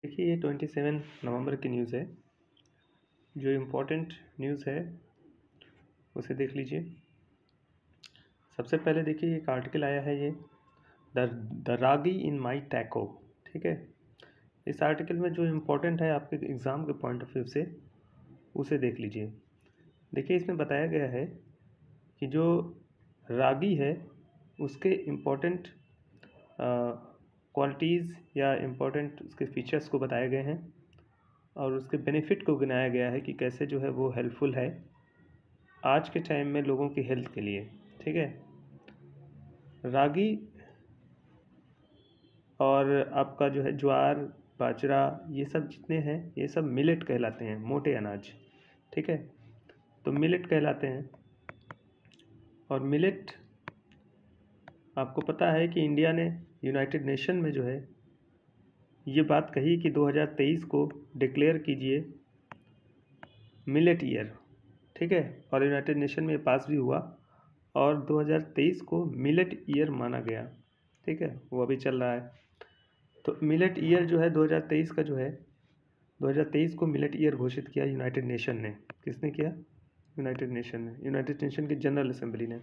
देखिए ये 27 नवंबर की न्यूज़ है। जो इम्पोर्टेंट न्यूज़ है उसे देख लीजिए। सबसे पहले देखिए एक आर्टिकल आया है ये the ragi in my taco. ठीक है, इस आर्टिकल में जो इम्पोर्टेंट है आपके एग्ज़ाम के पॉइंट ऑफ व्यू से उसे देख लीजिए। देखिए इसमें बताया गया है कि जो रागी है उसके इम्पोर्टेंट क्वालिटीज़ या इम्पोर्टेंट उसके फीचर्स को बताए गए हैं और उसके बेनिफिट को गिनाया गया है कि कैसे जो है वो हेल्पफुल है आज के टाइम में लोगों की हेल्थ के लिए। ठीक है, रागी और आपका जो है ज्वार बाजरा ये सब जितने हैं ये सब मिलेट कहलाते हैं, मोटे अनाज। ठीक है, तो मिलेट कहलाते हैं। और मिलेट आपको पता है कि इंडिया ने यूनाइटेड नेशन में जो है ये बात कही कि 2023 को डिक्लेयर कीजिए मिलेट ईयर। ठीक है, और यूनाइटेड नेशन में पास भी हुआ और 2023 को मिलेट ईयर माना गया। ठीक है, वो अभी चल रहा है। तो मिलेट ईयर जो है 2023 का जो है 2023 को मिलेट ईयर घोषित किया यूनाइटेड नेशन ने। किसने किया? यूनाइटेड नेशन ने, यूनाइटेड नेशन की जनरल असेंबली ने।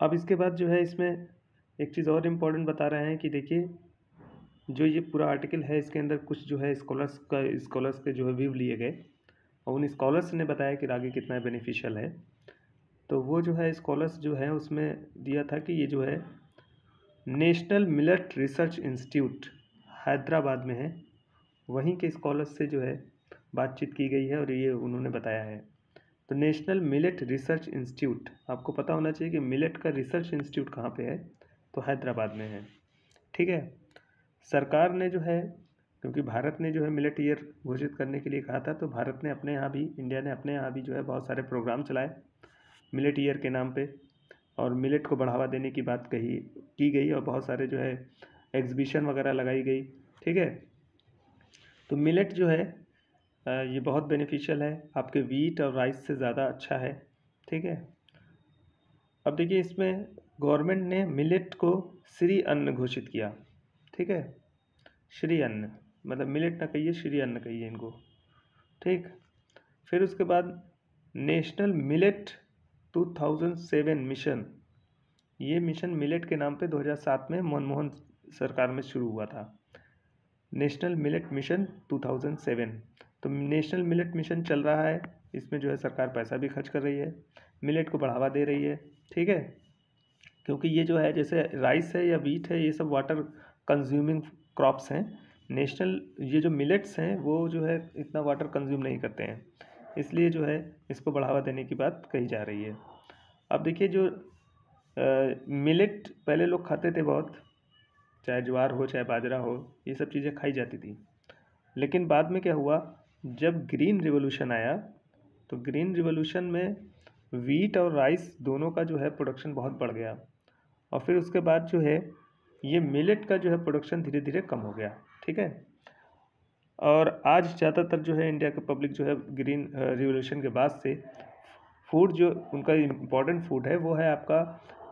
अब इसके बाद जो है इसमें एक चीज़ और इम्पोर्टेंट बता रहे हैं कि देखिए जो ये पूरा आर्टिकल है इसके अंदर कुछ जो है स्कॉलर्स के जो है व्यू लिए गए और उन स्कॉलर्स ने बताया कि रागी कितना बेनिफिशियल है। तो वो जो है स्कॉलर्स जो है उसमें दिया था कि ये जो है national millet research institute Hyderabad में है, वहीं के स्कॉलर्स से जो है बातचीत की गई है और ये उन्होंने बताया है। तो नेशनल मिलेट रिसर्च इंस्टीट्यूट, आपको पता होना चाहिए कि मिलेट का रिसर्च इंस्टीट्यूट कहाँ पे है, तो हैदराबाद में है। ठीक है, सरकार ने जो है, क्योंकि भारत ने जो है मिलेट ईयर घोषित करने के लिए कहा था, तो भारत ने अपने यहाँ भी, इंडिया ने अपने यहाँ भी जो है बहुत सारे प्रोग्राम चलाए मिलेट ईयर के नाम पे और मिलेट को बढ़ावा देने की बात की गई और बहुत सारे जो है एग्जीबिशन वगैरह लगाई गई। ठीक है, तो मिलेट जो है ये बहुत बेनिफिशियल है, आपके वीट और राइस से ज़्यादा अच्छा है। ठीक है, अब देखिए इसमें गवर्नमेंट ने मिलेट को श्री अन्न घोषित किया। ठीक है, श्री अन्न मतलब मिलेट ना कहिए, श्री अन्न कहिए इनको। ठीक, फिर उसके बाद नेशनल मिलेट 2007 मिशन, ये मिशन मिलेट के नाम पे 2007 में मनमोहन सरकार में शुरू हुआ था। National millet mission 2007। तो नेशनल मिलेट मिशन चल रहा है, इसमें जो है सरकार पैसा भी खर्च कर रही है, मिलेट को बढ़ावा दे रही है। ठीक है, क्योंकि ये जो है जैसे राइस है या वीट है ये सब वाटर कंज्यूमिंग क्रॉप्स हैं। नेशनल ये जो मिलेट्स हैं वो जो है इतना वाटर कंज्यूम नहीं करते हैं, इसलिए जो है इसको बढ़ावा देने की बात कही जा रही है। अब देखिए जो मिलेट पहले लोग खाते थे बहुत, चाहे ज्वार हो चाहे बाजरा हो, ये सब चीज़ें खाई जाती थी। लेकिन बाद में क्या हुआ, जब ग्रीन रिवॉल्यूशन आया तो ग्रीन रिवॉल्यूशन में वीट और राइस दोनों का जो है प्रोडक्शन बहुत बढ़ गया और फिर उसके बाद जो है ये मिलेट का जो है प्रोडक्शन धीरे धीरे कम हो गया। ठीक है, और आज ज़्यादातर जो है इंडिया का पब्लिक जो है ग्रीन रिवॉल्यूशन के बाद से फूड जो उनका इम्पोर्टेंट फूड है वो है आपका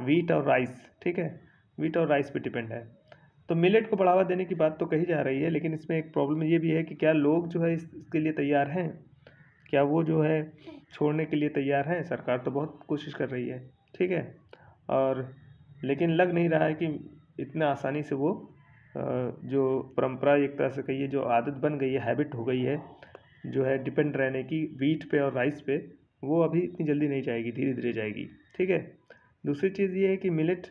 वीट और राइस। ठीक है, वीट और राइस पे डिपेंड है। तो मिलेट को बढ़ावा देने की बात तो कही जा रही है, लेकिन इसमें एक प्रॉब्लम ये भी है कि क्या लोग जो है इसके लिए तैयार हैं, क्या वो जो है छोड़ने के लिए तैयार हैं? सरकार तो बहुत कोशिश कर रही है। ठीक है, और लेकिन लग नहीं रहा है कि इतना आसानी से वो जो परंपरा एक तरह से कहिए जो आदत बन गई है, हैबिट हो गई है जो है डिपेंड रहने की वीट पे और राइस पे, वो अभी इतनी जल्दी नहीं जाएगी, धीरे धीरे जाएगी। ठीक है, दूसरी चीज़ ये है कि मिलेट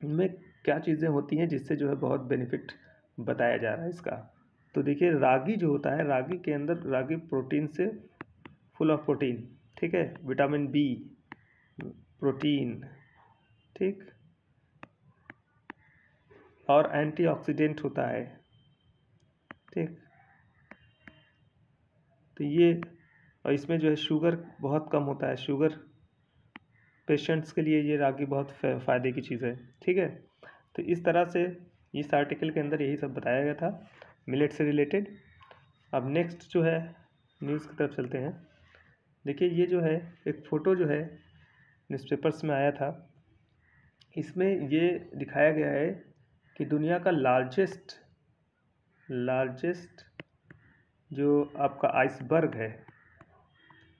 में क्या चीज़ें होती हैं जिससे जो है बहुत बेनिफिट बताया जा रहा है इसका। तो देखिए रागी जो होता है, रागी के अंदर रागी प्रोटीन से फुल ऑफ प्रोटीन। ठीक है, विटामिन बी, प्रोटीन, ठीक, और एंटीऑक्सीडेंट होता है। ठीक, तो ये, और इसमें जो है शुगर बहुत कम होता है, शुगर पेशेंट्स के लिए ये रागी बहुत फ़ायदे की चीज़ है। ठीक है, तो इस तरह से इस आर्टिकल के अंदर यही सब बताया गया था मिलेट से रिलेटेड। अब नेक्स्ट जो है न्यूज़ की तरफ चलते हैं। देखिए ये जो है एक फ़ोटो जो है न्यूज़पेपर्स में आया था, इसमें ये दिखाया गया है कि दुनिया का लार्जेस्ट लार्जेस्ट जो आपका आइसबर्ग है,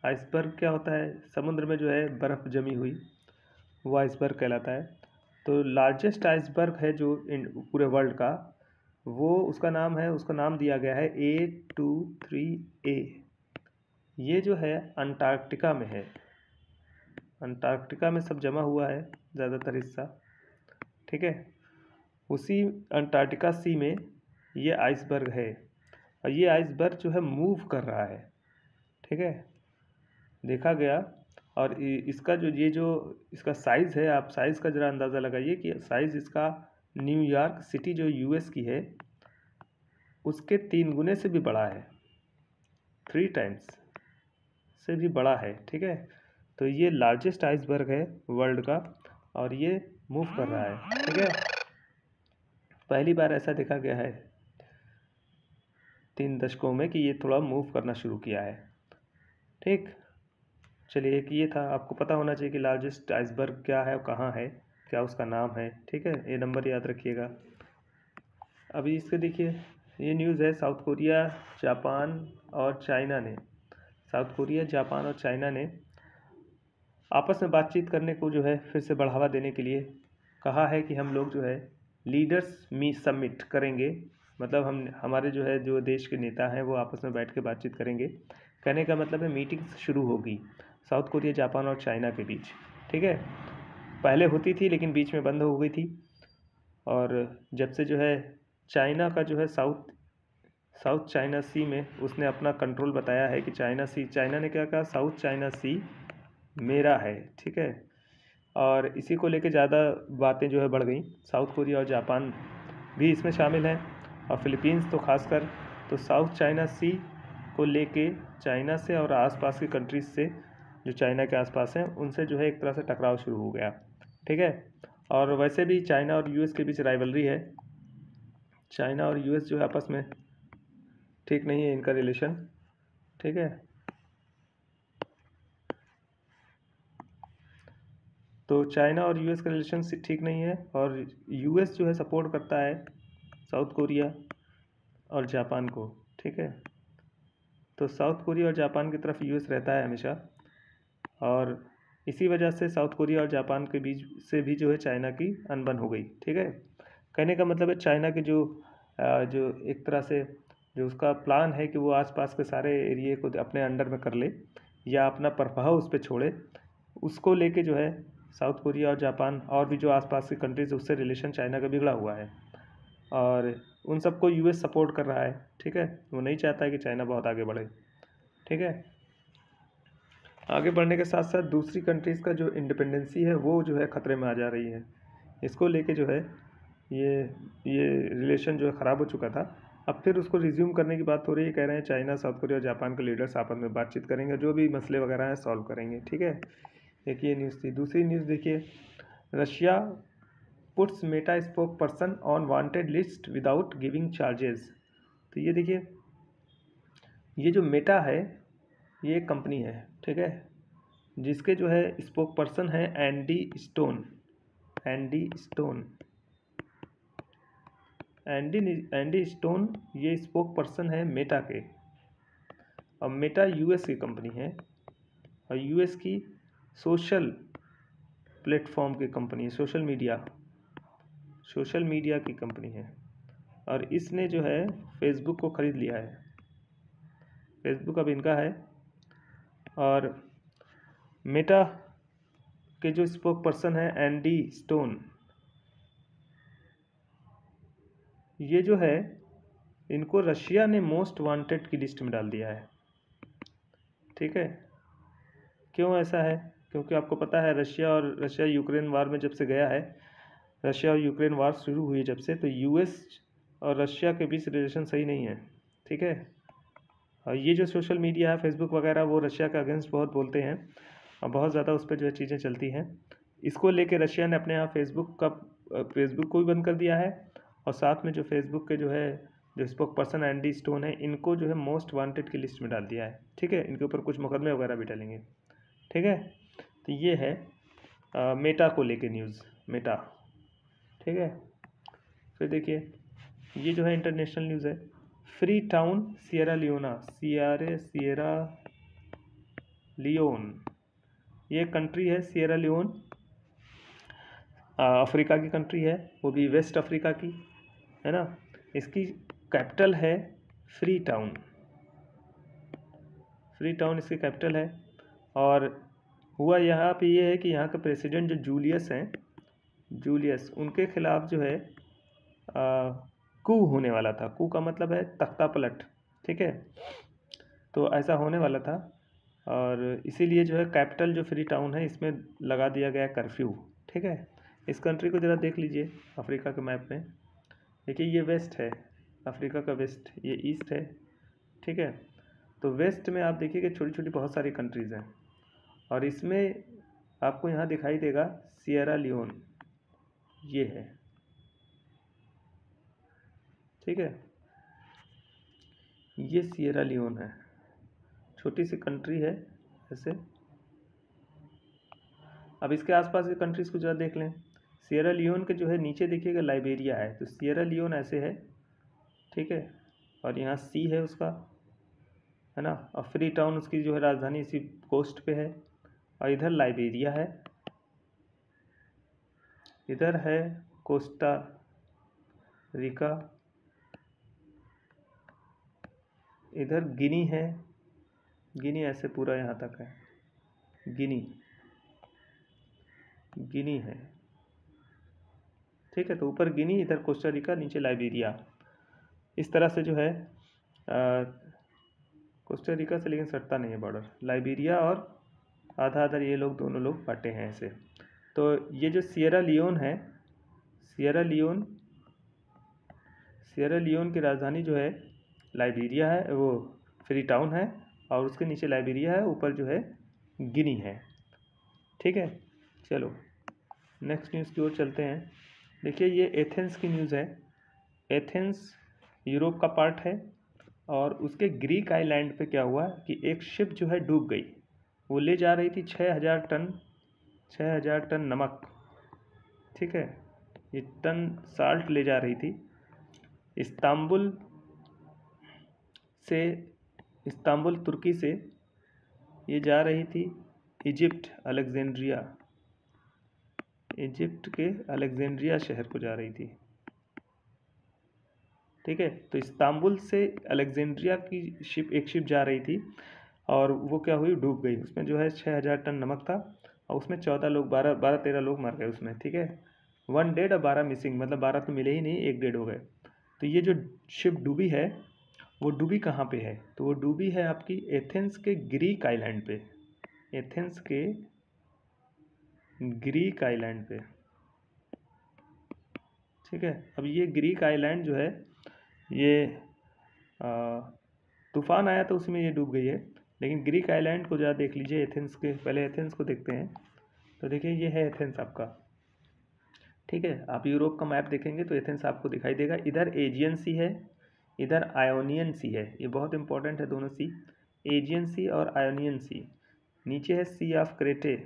आइसबर्ग क्या होता है, समुद्र में जो है बर्फ़ जमी हुई, वो आइसबर्ग कहलाता है। तो लार्जेस्ट आइसबर्ग है जो पूरे वर्ल्ड का, वो उसका नाम दिया गया है A23A। ये जो है अंटार्कटिका में है, अंटार्कटिका में सब जमा हुआ है ज़्यादातर हिस्सा, ठीक है। उसी अंटार्कटिका सी में ये आइसबर्ग है, और ये आइसबर्ग जो है मूव कर रहा है, ठीक है, देखा गया। और इसका इसका साइज़ है, आप साइज़ का ज़रा अंदाज़ा लगाइए कि साइज़ इसका न्यूयॉर्क सिटी जो यूएस की है उसके 3 गुने से भी बड़ा है, 3 टाइम्स से भी बड़ा है, ठीक है। तो ये लार्जेस्ट आइसबर्ग है वर्ल्ड का, और ये मूव कर रहा है, ठीक है। पहली बार ऐसा देखा गया है 3 दशकों में कि ये थोड़ा मूव करना शुरू किया है, ठीक। चलिए, एक ये था, आपको पता होना चाहिए कि लार्जेस्ट आइसबर्ग क्या है और कहाँ है, क्या उसका नाम है, ठीक है। ये नंबर याद रखिएगा। अभी इसके देखिए, ये न्यूज़ है, साउथ कोरिया, जापान और चाइना ने, साउथ कोरिया, जापान और चाइना ने आपस में बातचीत करने को जो है फिर से बढ़ावा देने के लिए कहा है कि हम लोग जो है लीडर्स मी समिट करेंगे, मतलब हमारे जो है जो देश के नेता हैं वो आपस में बैठ के बातचीत करेंगे। कहने का मतलब है मीटिंग्स शुरू होगी साउथ कोरिया, जापान और चाइना के बीच, ठीक है। पहले होती थी लेकिन बीच में बंद हो गई थी, और जब से जो है चाइना का जो है साउथ चाइना सी में उसने अपना कंट्रोल बताया है कि चाइना ने क्या कहा, साउथ चाइना सी मेरा है, ठीक है। और इसी को लेके ज़्यादा बातें जो है बढ़ गई, साउथ कोरिया और जापान भी इसमें शामिल हैं, और फिलीपींस तो खासकर। तो साउथ चाइना सी को लेके चाइना से और आसपास की कंट्रीज़ से जो चाइना के आसपास हैं उनसे जो है एक तरह से टकराव शुरू हो गया, ठीक है। और वैसे भी चाइना और यूएस के बीच राइवलरी है, चाइना और यूएस जो है आपस में ठीक नहीं है इनका रिलेशन, ठीक है। तो चाइना और यूएस का रिलेशन ठीक नहीं है, और यूएस जो है सपोर्ट करता है साउथ कोरिया और जापान को, ठीक है। तो साउथ कोरिया और जापान की तरफ यूएस रहता है हमेशा, और इसी वजह से साउथ कोरिया और जापान के बीच से भी जो है चाइना की अनबन हो गई, ठीक है। कहने का मतलब है चाइना के जो एक तरह से जो उसका प्लान है कि वो आसपास के सारे एरिए को अपने अंडर में कर ले या अपना प्रभाव उस पर छोड़े, उसको लेके जो है साउथ कोरिया और जापान और भी जो आसपास की कंट्रीज उससे रिलेशन चाइना का बिगड़ा हुआ है, और उन सबको यूएस सपोर्ट कर रहा है, ठीक है। वो नहीं चाहता है कि चाइना बहुत आगे बढ़े, ठीक है। आगे बढ़ने के साथ साथ दूसरी कंट्रीज़ का जो इंडिपेंडेंसी है वो जो है ख़तरे में आ जा रही है, इसको लेके जो है ये रिलेशन जो है ख़राब हो चुका था, अब फिर उसको रिज्यूम करने की बात हो रही है। कह रहे हैं चाइना, साउथ कोरिया और जापान के लीडर्स आपस में बातचीत करेंगे, जो भी मसले वगैरह हैं सॉल्व करेंगे, ठीक है। एक ये न्यूज़ थी। दूसरी न्यूज़ देखिए, Russia puts Meta spoke person on wanted list without giving charges. तो ये देखिए, ये जो मेटा है ये एक कंपनी है, ठीक है, जिसके जो है स्पोक पर्सन है एंडी स्टोन। एंडी स्टोन ये स्पोक पर्सन है मेटा के, और मेटा यूएस की कंपनी है, और यूएस की सोशल प्लेटफॉर्म की कंपनी है, सोशल मीडिया की कंपनी है, और इसने जो है फेसबुक को ख़रीद लिया है। फेसबुक अब इनका है, और मेटा के जो स्पोक पर्सन है एंडी स्टोन, ये जो है इनको रशिया ने मोस्ट वांटेड की लिस्ट में डाल दिया है, ठीक है। क्यों ऐसा है? क्योंकि आपको पता है रशिया यूक्रेन वार में जब से गया है, रशिया और यूक्रेन वार शुरू हुई जब से, तो यूएस और रशिया के बीच रिलेशन सही नहीं है, ठीक है। और ये जो सोशल मीडिया है, फेसबुक वगैरह, वो रशिया के अगेंस्ट बहुत बोलते हैं, और बहुत ज़्यादा उस पर जो है चीज़ें चलती हैं। इसको लेके रशिया ने अपने यहाँ फेसबुक को भी बंद कर दिया है, और साथ में जो फेसबुक के जो स्पोक पर्सन एंडी स्टोन है, इनको जो है मोस्ट वांटेड की लिस्ट में डाल दिया है, ठीक है। इनके ऊपर कुछ मुकदमे वगैरह भी डालेंगे, ठीक है। तो ये है मेटा को लेके न्यूज़, मेटा, ठीक है। फिर देखिए, ये जो है इंटरनेशनल न्यूज़ है। Freetown Sierra Leona, Sierra Leone, ये कंट्री है सिएरा लियोन, अफ्रीका की कंट्री है, वो भी वेस्ट अफ्रीका की, है ना। इसकी कैपिटल है फ्री टाउन, फ्री टाउन इसकी कैपिटल है। और हुआ यहाँ पे ये है कि यहाँ के प्रेसिडेंट जो जूलियस हैं, जूलियस, उनके खिलाफ जो है कू होने वाला था। कू का मतलब है तख्ता पलट, ठीक है। तो ऐसा होने वाला था और इसीलिए जो है कैपिटल जो फ्री टाउन है इसमें लगा दिया गया कर्फ्यू, ठीक है। इस कंट्री को ज़रा देख लीजिए अफ्रीका के मैप में। देखिए ये वेस्ट है, अफ्रीका का वेस्ट, ये ईस्ट है, ठीक है। तो वेस्ट में आप देखिए कि छोटी छोटी बहुत सारी कंट्रीज़ हैं और इसमें आपको यहाँ दिखाई देगा सिएरा लियोन, ये है, ठीक है। ये सिएरा लियोन है, छोटी सी कंट्री है ऐसे। अब इसके आसपास के कंट्रीज़ को ज़रा देख लें। सिएरा लियोन के जो है नीचे देखिएगा लाइबेरिया है, तो सिएरा लियोन ऐसे है, ठीक है। और यहाँ सी है उसका, है ना। और फ्री टाउन उसकी जो है राजधानी इसी कोस्ट पे है। और इधर लाइबेरिया है, इधर है कोस्टा रिका, इधर गिनी है, गिनी ऐसे पूरा यहाँ तक है, गिनी, गिनी है, ठीक है। तो ऊपर गिनी, इधर कोस्टा रिका, नीचे लाइबेरिया, इस तरह से जो है कोस्टा रिका से लेकिन सटता नहीं है बॉर्डर, लाइबेरिया और आधा आधा ये लोग दोनों लोग बटे हैं ऐसे। तो ये जो सिएरा लियोन है, सिएरा लियोन, सिएरा लियोन की राजधानी जो है लाइबेरिया है, वो फ्री टाउन है, और उसके नीचे लाइबेरिया है, ऊपर जो है गिनी है, ठीक है। चलो नेक्स्ट न्यूज़ की ओर चलते हैं। देखिए ये एथेंस की न्यूज़ है। एथेंस यूरोप का पार्ट है और उसके ग्रीक आइलैंड पे क्या हुआ कि एक शिप जो है डूब गई। वो ले जा रही थी 6000 टन, 6000 टन नमक, ठीक है। ये टन साल्ट ले जा रही थी इस्तांबुल से, इस्तांबुल तुर्की से ये जा रही थी इजिप्ट, अलेक्जेंड्रिया, इजिप्ट के अलेक्जेंड्रिया शहर को जा रही थी, ठीक है। तो इस्तांबुल से अलेक्जेंड्रिया की शिप, एक शिप जा रही थी और वो क्या हुई, डूब गई। उसमें जो है 6000 टन नमक था और उसमें 14 लोग, 12-13 लोग मर गए उसमें, ठीक है। 1 डेड और 12 मिसिंग, मतलब 12 तो मिले ही नहीं, 1 डेड हो गए। तो ये जो शिप डूबी है वो डूबी कहाँ पे है, तो वो डूबी है आपकी एथेंस के ग्रीक आइलैंड पे, एथेंस के ग्रीक आइलैंड पे, ठीक है। अब ये ग्रीक आइलैंड जो है ये तूफान आया तो उसमें ये डूब गई है, लेकिन ग्रीक आइलैंड को ज़रा देख लीजिए एथेंस के। पहले एथेंस को देखते हैं। तो देखिए ये है एथेंस आपका, ठीक है। आप यूरोप का मैप देखेंगे तो एथेंस आपको दिखाई देगा। इधर एजियन सी है, इधर आयोनियन सी है, ये बहुत इंपॉर्टेंट है दोनों सी, एजियन सी और आयोनियन सी। नीचे है सी ऑफ क्रेटे,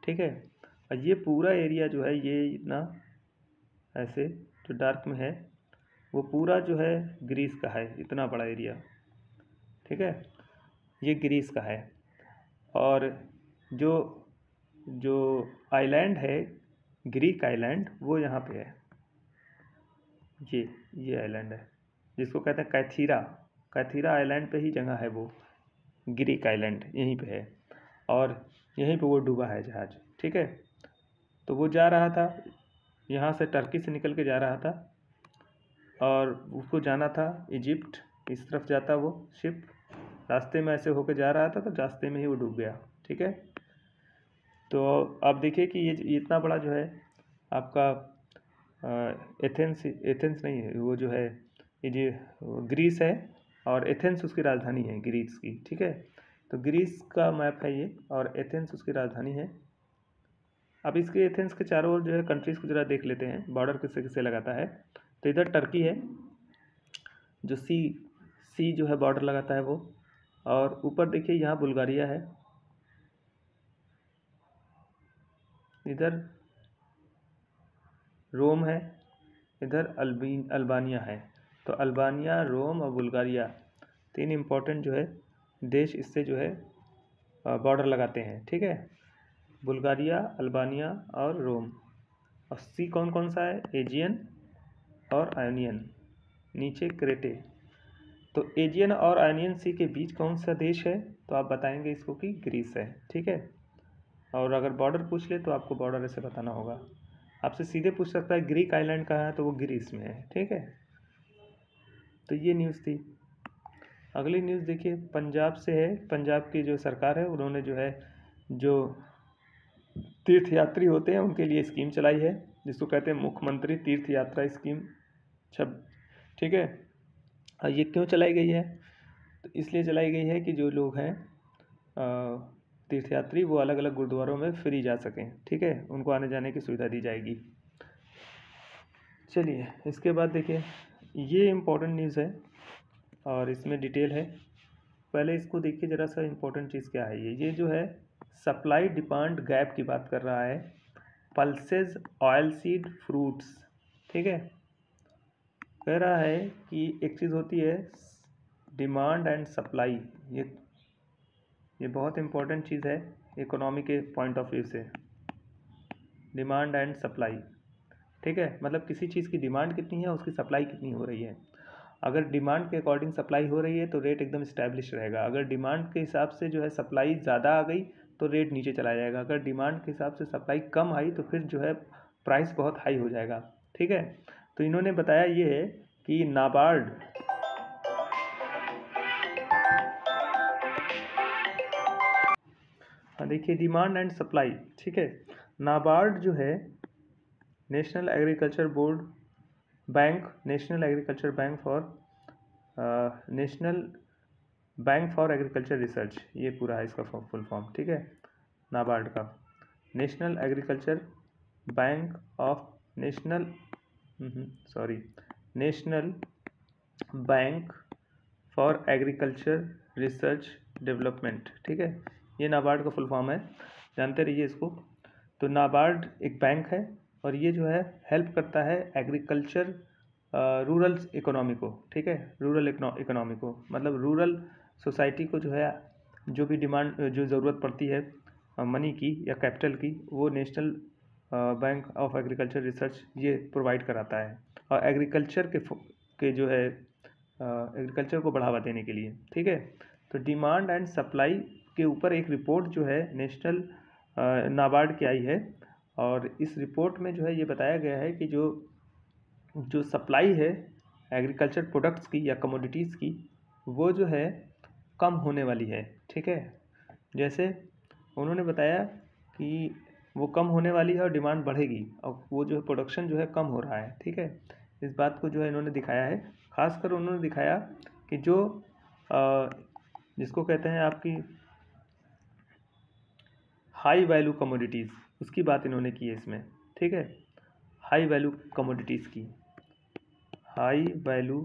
ठीक है। और ये पूरा एरिया जो है ये इतना ऐसे जो डार्क में है वो पूरा जो है ग्रीस का है, इतना बड़ा एरिया, ठीक है। ये ग्रीस का है। और जो जो आइलैंड है ग्रीक आइलैंड वो यहाँ पे है, ये आइलैंड है जिसको कहते हैं कैथीरा, कैथीरा आइलैंड पे ही जगह है वो, ग्रीक आइलैंड यहीं पे है और यहीं पे वो डूबा है जहाज, ठीक है। तो वो जा रहा था यहाँ से, टर्की से निकल के जा रहा था और उसको जाना था इजिप्ट, इस तरफ जाता वो शिप, रास्ते में ऐसे होकर जा रहा था तो रास्ते में ही वो डूब गया, ठीक है। तो आप देखिए कि ये इतना बड़ा जो है आपका एथेंस, एथेंस नहीं है वो जो है, ये जो ग्रीस है और एथेंस उसकी राजधानी है ग्रीस की, ठीक है। तो ग्रीस का मैप है ये और एथेंस उसकी राजधानी है। अब इसके एथेंस के चारों ओर जो है कंट्रीज़ को ज़रा देख लेते हैं, बॉर्डर किससे किससे लगाता है। तो इधर टर्की है जो सी जो है बॉर्डर लगाता है वो, और ऊपर देखिए यहाँ बुल्गारिया है, इधर रोम है, इधर अल्बानिया है। तो अल्बानिया, रोम और बुल्गारिया 3 इम्पोर्टेंट जो है देश इससे जो है बॉर्डर लगाते हैं, ठीक है। बुल्गारिया, अल्बानिया और रोम। और सी कौन कौन सा है? एजियन और आयोनियन, नीचे क्रेटे। तो एजियन और आयोनियन सी के बीच कौन सा देश है? तो आप बताएंगे इसको कि ग्रीस है, ठीक है। और अगर बॉर्डर पूछ ले तो आपको बॉर्डर ऐसे बताना होगा। आपसे सीधे पूछ सकता है ग्रीक आइलैंड कहाँ है, तो वो ग्रीस में है, ठीक है। तो ये न्यूज़ थी। अगली न्यूज़ देखिए, पंजाब से है। पंजाब की जो सरकार है उन्होंने जो है जो तीर्थयात्री होते हैं उनके लिए स्कीम चलाई है, जिसको कहते हैं मुख्यमंत्री तीर्थ यात्रा स्कीम ठीक है। और ये क्यों चलाई गई है? तो इसलिए चलाई गई है कि जो लोग हैं तीर्थयात्री वो अलग अलग गुरुद्वारों में फ्री जा सकें, ठीक है, उनको आने जाने की सुविधा दी जाएगी। चलिए इसके बाद देखिए, ये इम्पोर्टेंट न्यूज़ है और इसमें डिटेल है। पहले इसको देखिए ज़रा सा, इम्पोर्टेंट चीज़ क्या है। ये जो है सप्लाई डिमांड गैप की बात कर रहा है, पल्सेस ऑयल सीड फ्रूट्स, ठीक है। कह रहा है कि एक चीज़ होती है डिमांड एंड सप्लाई, ये बहुत इम्पोर्टेंट चीज़ है इकोनॉमी के पॉइंट ऑफ व्यू से, डिमांड एंड सप्लाई, ठीक है। मतलब किसी चीज़ की डिमांड कितनी है, उसकी सप्लाई कितनी हो रही है। अगर डिमांड के अकॉर्डिंग सप्लाई हो रही है तो रेट एकदम इस्टेब्लिश रहेगा। अगर डिमांड के हिसाब से जो है सप्लाई ज़्यादा आ गई तो रेट नीचे चला जाएगा। अगर डिमांड के हिसाब से सप्लाई कम आई तो फिर जो है प्राइस बहुत हाई हो जाएगा, ठीक है। तो इन्होंने बताया ये है कि नाबार्ड देखिए डिमांड एंड सप्लाई, ठीक है। नाबार्ड जो है national agriculture board bank, national agriculture bank for national bank for agriculture research, ये पूरा है इसका फुल फॉर्म, ठीक है। नाबार्ड का national agriculture bank of national bank for agriculture research development, ठीक है। ये नाबार्ड का फुल फॉर्म है, जानते रहिए इसको। तो नाबार्ड एक बैंक है और ये जो है हेल्प करता है एग्रीकल्चर रूरल इकोनॉमी को, ठीक है, रूरल इकोनॉमी को, मतलब रूरल सोसाइटी को जो है जो भी डिमांड जो ज़रूरत पड़ती है मनी की या कैपिटल की, वो national bank of agriculture research ये प्रोवाइड कराता है। और एग्रीकल्चर के जो है एग्रीकल्चर को बढ़ावा देने के लिए, ठीक है। तो डिमांड एंड सप्लाई के ऊपर एक रिपोर्ट जो है नेशनल नाबार्ड की आई है और इस रिपोर्ट में जो है ये बताया गया है कि जो सप्लाई है एग्रीकल्चर प्रोडक्ट्स की या कमोडिटीज़ की, वो जो है कम होने वाली है, ठीक है। जैसे उन्होंने बताया कि वो कम होने वाली है और डिमांड बढ़ेगी और वो जो है प्रोडक्शन जो है कम हो रहा है, ठीक है। इस बात को जो है इन्होंने दिखाया है। खासकर उन्होंने दिखाया कि जो जिसको कहते हैं आपकी हाई वैल्यू कमोडिटीज़, उसकी बात इन्होंने की है इसमें, ठीक है। हाई वैल्यू कमोडिटीज़ की, हाई वैल्यू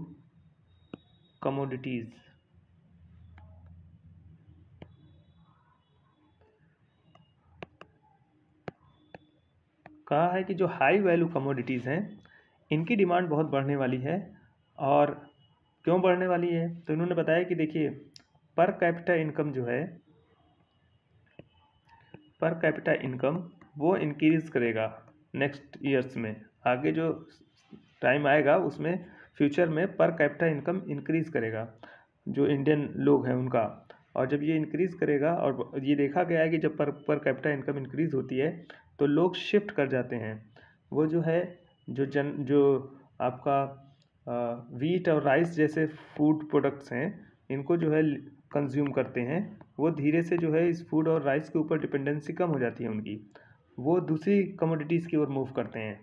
कमोडिटीज़, कहा है कि जो हाई वैल्यू कमोडिटीज़ हैं इनकी डिमांड बहुत बढ़ने वाली है। और क्यों बढ़ने वाली है? तो इन्होंने बताया कि देखिए पर कैपिटा इनकम जो है, पर कैपिटा इनकम वो इंक्रीज़ करेगा नेक्स्ट ईयर्स में, आगे जो टाइम आएगा उसमें फ्यूचर में पर कैपिटा इनकम इंक्रीज़ करेगा जो इंडियन लोग हैं उनका। और जब ये इंक्रीज़ करेगा, और ये देखा गया है कि जब पर कैपिटा इनकम इंक्रीज़ होती है तो लोग शिफ्ट कर जाते हैं, वो जो है जो आपका वीट और राइस जैसे फूड प्रोडक्ट्स हैं इनको जो है कंज्यूम करते हैं, वो धीरे से जो है इस फूड और राइस के ऊपर डिपेंडेंसी कम हो जाती है उनकी, वो दूसरी कमोडिटीज़ की ओर मूव करते हैं।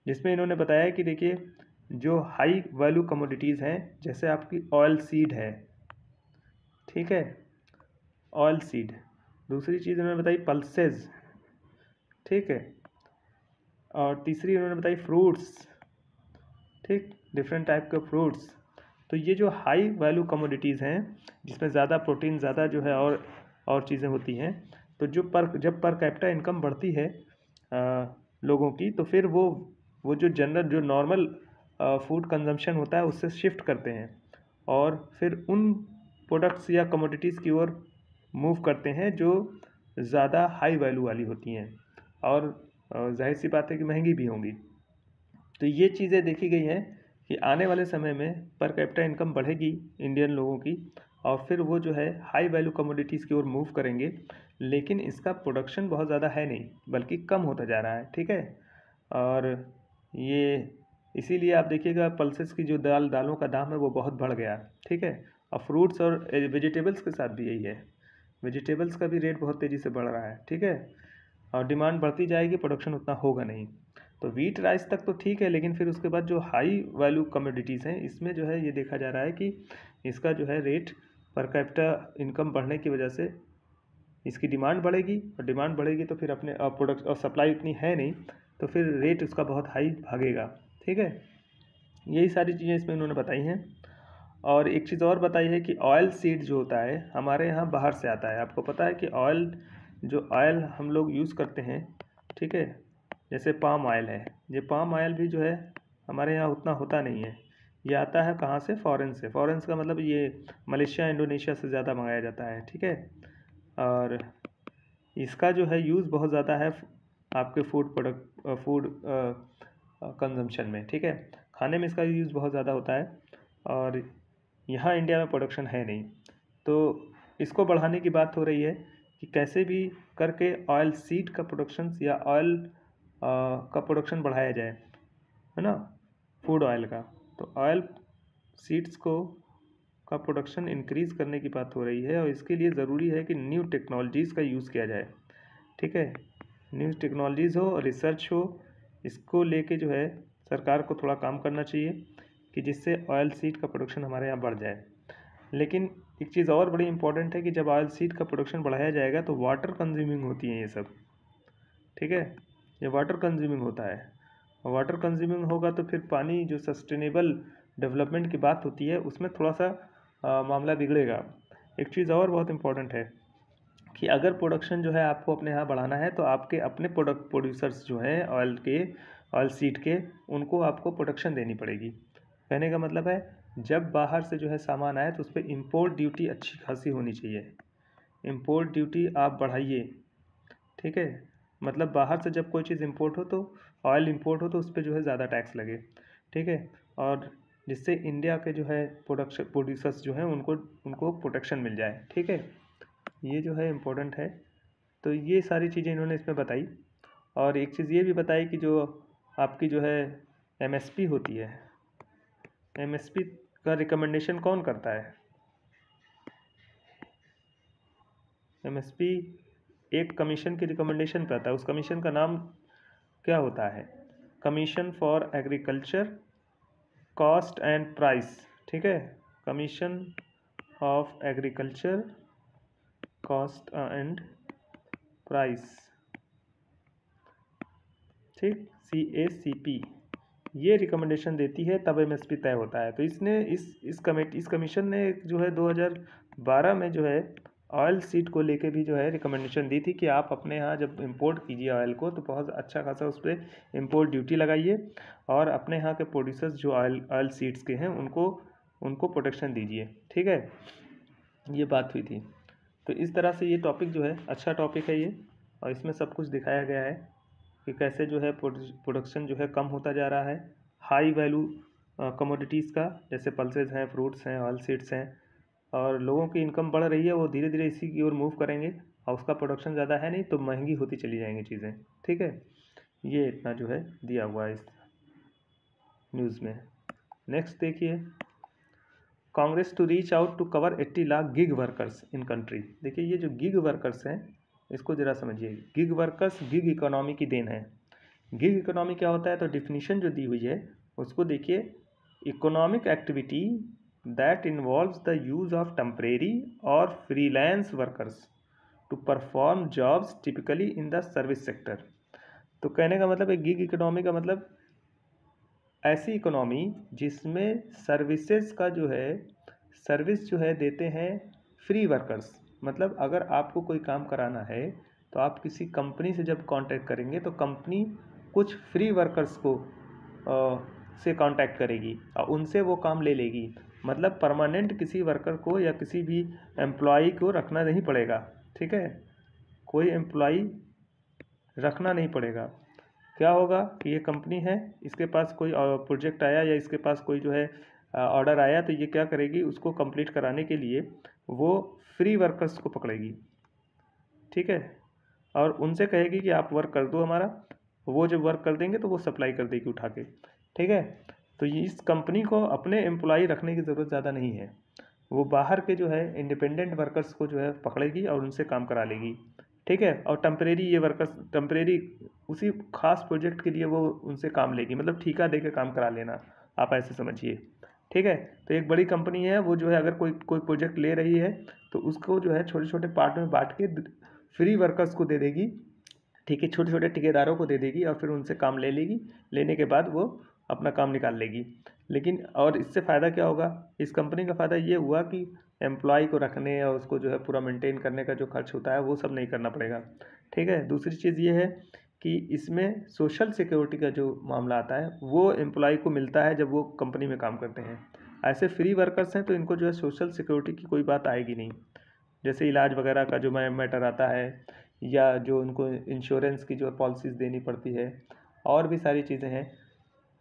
जिसमें इन्होंने बताया कि देखिए जो हाई वैल्यू कमोडिटीज़ हैं जैसे आपकी ऑयल सीड है, ठीक है, ऑयल सीड। दूसरी चीज़ उन्होंने बताई पल्सेस, ठीक है। और तीसरी उन्होंने बताई फ्रूट्स, ठीक, डिफरेंट टाइप के फ्रूट्स। तो ये जो हाई वैल्यू कमोडिटीज़ हैं जिसमें ज़्यादा प्रोटीन, ज़्यादा जो है और चीज़ें होती हैं, तो जब पर कैपिटा इनकम बढ़ती है लोगों की, तो फिर वो जो जनरल जो नॉर्मल फूड कंजम्पशन होता है उससे शिफ्ट करते हैं और फिर उन प्रोडक्ट्स या कमोडिटीज़ की ओर मूव करते हैं जो ज़्यादा हाई वैल्यू वाली होती हैं और जाहिर सी बात है कि महंगी भी होंगी। तो ये चीज़ें देखी गई हैं कि आने वाले समय में पर कैपिटा इनकम बढ़ेगी इंडियन लोगों की और फिर वो जो है हाई वैल्यू कमोडिटीज़ की ओर मूव करेंगे, लेकिन इसका प्रोडक्शन बहुत ज़्यादा है नहीं बल्कि कम होता जा रहा है, ठीक है। और ये इसीलिए आप देखिएगा पल्सेस की जो दालों का दाम है वो बहुत बढ़ गया, ठीक है। और फ्रूट्स और वेजिटेबल्स के साथ भी यही है, वेजिटेबल्स का भी रेट बहुत तेज़ी से बढ़ रहा है, ठीक है। और डिमांड बढ़ती जाएगी, प्रोडक्शन उतना होगा नहीं। तो व्हीट राइस तक तो ठीक है, लेकिन फिर उसके बाद जो हाई वैल्यू कमोडिटीज़ हैं इसमें जो है ये देखा जा रहा है कि इसका जो है रेट पर कैपिटा इनकम बढ़ने की वजह से इसकी डिमांड बढ़ेगी और डिमांड बढ़ेगी तो फिर अपने प्रोडक्ट और सप्लाई उतनी है नहीं तो फिर रेट उसका बहुत हाई भागेगा, ठीक है। यही सारी चीज़ें इसमें इन्होंने बताई हैं। और एक चीज़ और बताई है कि ऑयल सीड जो होता है हमारे यहाँ बाहर से आता है। आपको पता है कि ऑयल हम लोग यूज़ करते हैं, ठीक है, जैसे पाम ऑयल है, ये पाम ऑयल भी जो है हमारे यहाँ उतना होता नहीं है। ये आता है कहाँ से? फॉरेन से। फॉरेन का मतलब ये मलेशिया इंडोनेशिया से ज़्यादा मंगाया जाता है, ठीक है। और इसका जो है यूज़ बहुत ज़्यादा है आपके फूड कंजम्पशन में, ठीक है। खाने में इसका यूज़ बहुत ज़्यादा होता है और यहाँ इंडिया में प्रोडक्शन है नहीं, तो इसको बढ़ाने की बात हो रही है कि कैसे भी करके ऑयल सीड का प्रोडक्शन या ऑयल का प्रोडक्शन बढ़ाया जाए, है ना, फूड ऑयल का। तो ऑयल सीड्स का प्रोडक्शन इंक्रीज़ करने की बात हो रही है और इसके लिए ज़रूरी है कि न्यू टेक्नोलॉजीज़ का यूज़ किया जाए, ठीक है। न्यू टेक्नोलॉजीज़ हो और रिसर्च हो, इसको लेके जो है सरकार को थोड़ा काम करना चाहिए कि जिससे ऑयल सीड का प्रोडक्शन हमारे यहाँ बढ़ जाए। लेकिन एक चीज़ और बड़ी इंपॉर्टेंट है कि जब ऑयल सीड का प्रोडक्शन बढ़ाया जाएगा तो वाटर कंज्यूमिंग होती है ये सब, ठीक है। ये वाटर कंज्यूमिंग होता है और वाटर कंज्यूमिंग होगा तो फिर पानी जो सस्टेनेबल डेवलपमेंट की बात होती है उसमें थोड़ा सा मामला बिगड़ेगा। एक चीज़ और बहुत इम्पोर्टेंट है कि अगर प्रोडक्शन जो है आपको अपने यहाँ बढ़ाना है तो आपके अपने प्रोड्यूसर्स जो हैं ऑयल सीड के, उनको आपको प्रोडक्शन देनी पड़ेगी। कहने का मतलब है जब बाहर से जो है सामान आए तो उस पर इम्पोर्ट ड्यूटी अच्छी खासी होनी चाहिए। इम्पोर्ट ड्यूटी आप बढ़ाइए, ठीक है। मतलब बाहर से जब कोई चीज़ इम्पोर्ट हो तो ऑयल इम्पोर्ट हो तो उस पर जो है ज़्यादा टैक्स लगे, ठीक है। और जिससे इंडिया के जो है प्रोड्यूसर्स जो हैं उनको प्रोटेक्शन मिल जाए, ठीक है। ये जो है इम्पोर्टेंट है। तो ये सारी चीज़ें इन्होंने इसमें बताई और एक चीज़ ये भी बताई कि जो आपकी जो है एमएसपी होती है, एमएसपी का रिकमेंडेशन कौन करता है? एमएसपी एक कमीशन की रिकमेंडेशन पे आता है। उस कमीशन का नाम क्या होता है? Commission for agriculture cost and price, ठीक है। Commission of agriculture cost and price, ठीक, CACP ये रिकमेंडेशन देती है तब एमएसपी तय होता है। तो इसने इस कमीशन ने जो है 2012 में जो है ऑयल सीड को लेके भी जो है रिकमेंडेशन दी थी कि आप अपने यहाँ जब इंपोर्ट कीजिए ऑयल को तो बहुत अच्छा खासा उस पर इम्पोर्ट ड्यूटी लगाइए और अपने यहाँ के प्रोड्यूसर्स जो ऑयल सीड्स के हैं उनको प्रोटेक्शन दीजिए, ठीक है। ये बात हुई थी। तो इस तरह से ये टॉपिक जो है अच्छा टॉपिक है ये, और इसमें सब कुछ दिखाया गया है कि कैसे जो है प्रोडक्शन जो है कम होता जा रहा है हाई वैल्यू कमोडिटीज़ का, जैसे पल्सेस हैं, फ्रूट्स हैं, ऑयल सीड्स हैं, और लोगों की इनकम बढ़ रही है, वो धीरे धीरे इसी की ओर मूव करेंगे और उसका प्रोडक्शन ज़्यादा है नहीं तो महंगी होती चली जाएंगी चीज़ें, ठीक है। ये इतना जो है दिया हुआ है इस न्यूज़ में। नेक्स्ट देखिए, Congress to reach out to cover 80 lakh gig workers in country. देखिए ये जो गिग वर्कर्स हैं इसको ज़रा समझिए। गिग वर्कर्स गिग इकोनॉमी की देन है। गिग इकोनॉमी क्या होता है? तो डिफिनीशन जो दी हुई है उसको देखिए, economic activity that involves the use of temporary और freelance workers to perform jobs typically in the service sector. तो कहने का मतलब है गिग इकोनॉमी का मतलब ऐसी इकोनॉमी जिसमें सर्विसेज का जो है सर्विस जो है देते हैं फ्री वर्कर्स। मतलब अगर आपको कोई काम कराना है तो आप किसी कंपनी से जब कांटेक्ट करेंगे तो कंपनी कुछ फ्री वर्कर्स को से कांटेक्ट करेगी और उनसे वो काम ले लेगी। मतलब परमानेंट किसी वर्कर को या किसी भी एम्प्लॉई को रखना नहीं पड़ेगा, ठीक है, कोई एम्प्लॉई रखना नहीं पड़ेगा। क्या होगा कि ये कंपनी है, इसके पास कोई प्रोजेक्ट आया या इसके पास कोई जो है ऑर्डर आया, तो ये क्या करेगी, उसको कंप्लीट कराने के लिए वो फ्री वर्कर्स को पकड़ेगी, ठीक है, और उनसे कहेगी कि आप वर्क कर दो हमारा। वो जब वर्क कर देंगे तो वो सप्लाई कर देगी उठा के, ठीक है। तो इस कंपनी को अपने एम्प्लॉई रखने की ज़रूरत ज़्यादा नहीं है, वो बाहर के जो है इंडिपेंडेंट वर्कर्स को जो है पकड़ेगी और उनसे काम करा लेगी, ठीक है। और टेम्परेरी ये वर्कर्स टेम्परेरी उसी खास प्रोजेक्ट के लिए वो उनसे काम लेगी, मतलब ठेका दे के काम करा लेना, आप ऐसे समझिए, ठीक है। तो एक बड़ी कंपनी है, वो जो है अगर कोई कोई प्रोजेक्ट ले रही है तो उसको जो है छोटे छोटे पार्ट में बांट के फ्री वर्कर्स को दे देगी, ठीक है, छोटे छोटे ठेकेदारों को दे देगी और फिर उनसे काम ले लेगी। लेने के बाद वो अपना काम निकाल लेगी। लेकिन और इससे फ़ायदा क्या होगा, इस कंपनी का फ़ायदा ये हुआ कि एम्प्लॉय को रखने और उसको जो है पूरा मेंटेन करने का जो खर्च होता है वो सब नहीं करना पड़ेगा, ठीक है। दूसरी चीज़ ये है कि इसमें सोशल सिक्योरिटी का जो मामला आता है वो एम्प्लॉय को मिलता है जब वो कंपनी में काम करते हैं। ऐसे फ्री वर्कर्स हैं तो इनको जो है सोशल सिक्योरिटी की कोई बात आएगी नहीं, जैसे इलाज वगैरह का जो मैटर आता है या जो उनको इंश्योरेंस की जो पॉलिसीज़ देनी पड़ती है, और भी सारी चीज़ें हैं,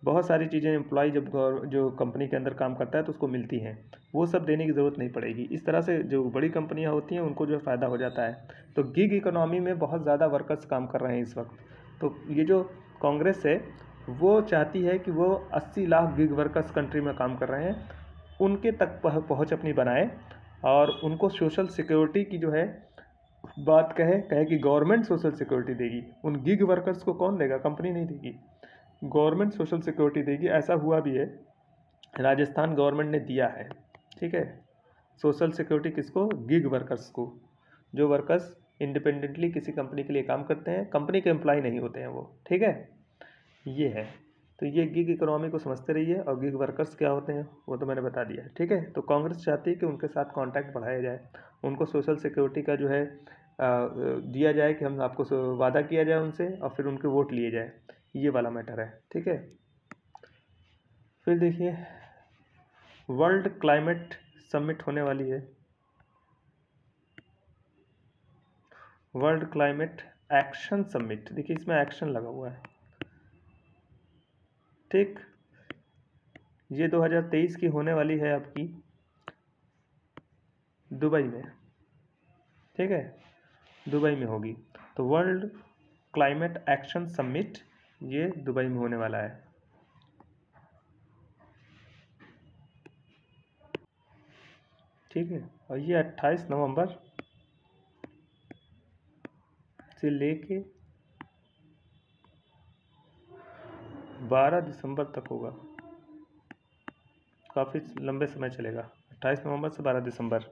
बहुत सारी चीज़ें एम्प्लॉय जब जो कंपनी के अंदर काम करता है तो उसको मिलती हैं, वो सब देने की ज़रूरत नहीं पड़ेगी। इस तरह से जो बड़ी कंपनियां होती हैं उनको जो फ़ायदा हो जाता है। तो गिग इकोनॉमी में बहुत ज़्यादा वर्कर्स काम कर रहे हैं इस वक्त। तो ये जो कांग्रेस है वो चाहती है कि वो 80 लाख गिग वर्कर्स कंट्री में काम कर रहे हैं, उनके तक पहुँच अपनी बनाए और उनको सोशल सिक्योरिटी की जो है बात कहे कि गवर्नमेंट सोशल सिक्योरिटी देगी। उन गिग वर्कर्स को कौन देगा, कंपनी नहीं देगी, गवर्नमेंट सोशल सिक्योरिटी देगी। ऐसा हुआ भी है, राजस्थान गवर्नमेंट ने दिया है, ठीक है, सोशल सिक्योरिटी किसको, गिग वर्कर्स को, जो वर्कर्स इंडिपेंडेंटली किसी कंपनी के लिए काम करते हैं, कंपनी के एम्प्लॉय नहीं होते हैं वो, ठीक है, ये है। तो ये गिग इकोनॉमी को समझते रहिए, और गिग वर्कर्स क्या होते हैं वो तो मैंने बता दिया है, ठीक है। तो कांग्रेस चाहती है कि उनके साथ कांटेक्ट बढ़ाया जाए, उनको सोशल सिक्योरिटी का जो है दिया जाए कि हम आपको वादा किया जाए उनसे और फिर उनके वोट लिए जाए, ये वाला मैटर है, ठीक है। फिर देखिए वर्ल्ड क्लाइमेट समिट होने वाली है, वर्ल्ड क्लाइमेट एक्शन समिट, देखिए इसमें एक्शन लगा हुआ है, ठीक। ये 2023 की होने वाली है आपकी दुबई में, ठीक है, दुबई में होगी। तो वर्ल्ड क्लाइमेट एक्शन समिट ये दुबई में होने वाला है, ठीक है। और ये 28 नवंबर से लेके 12 दिसंबर तक होगा, काफ़ी लंबे समय चलेगा, 28 नवंबर से 12 दिसंबर।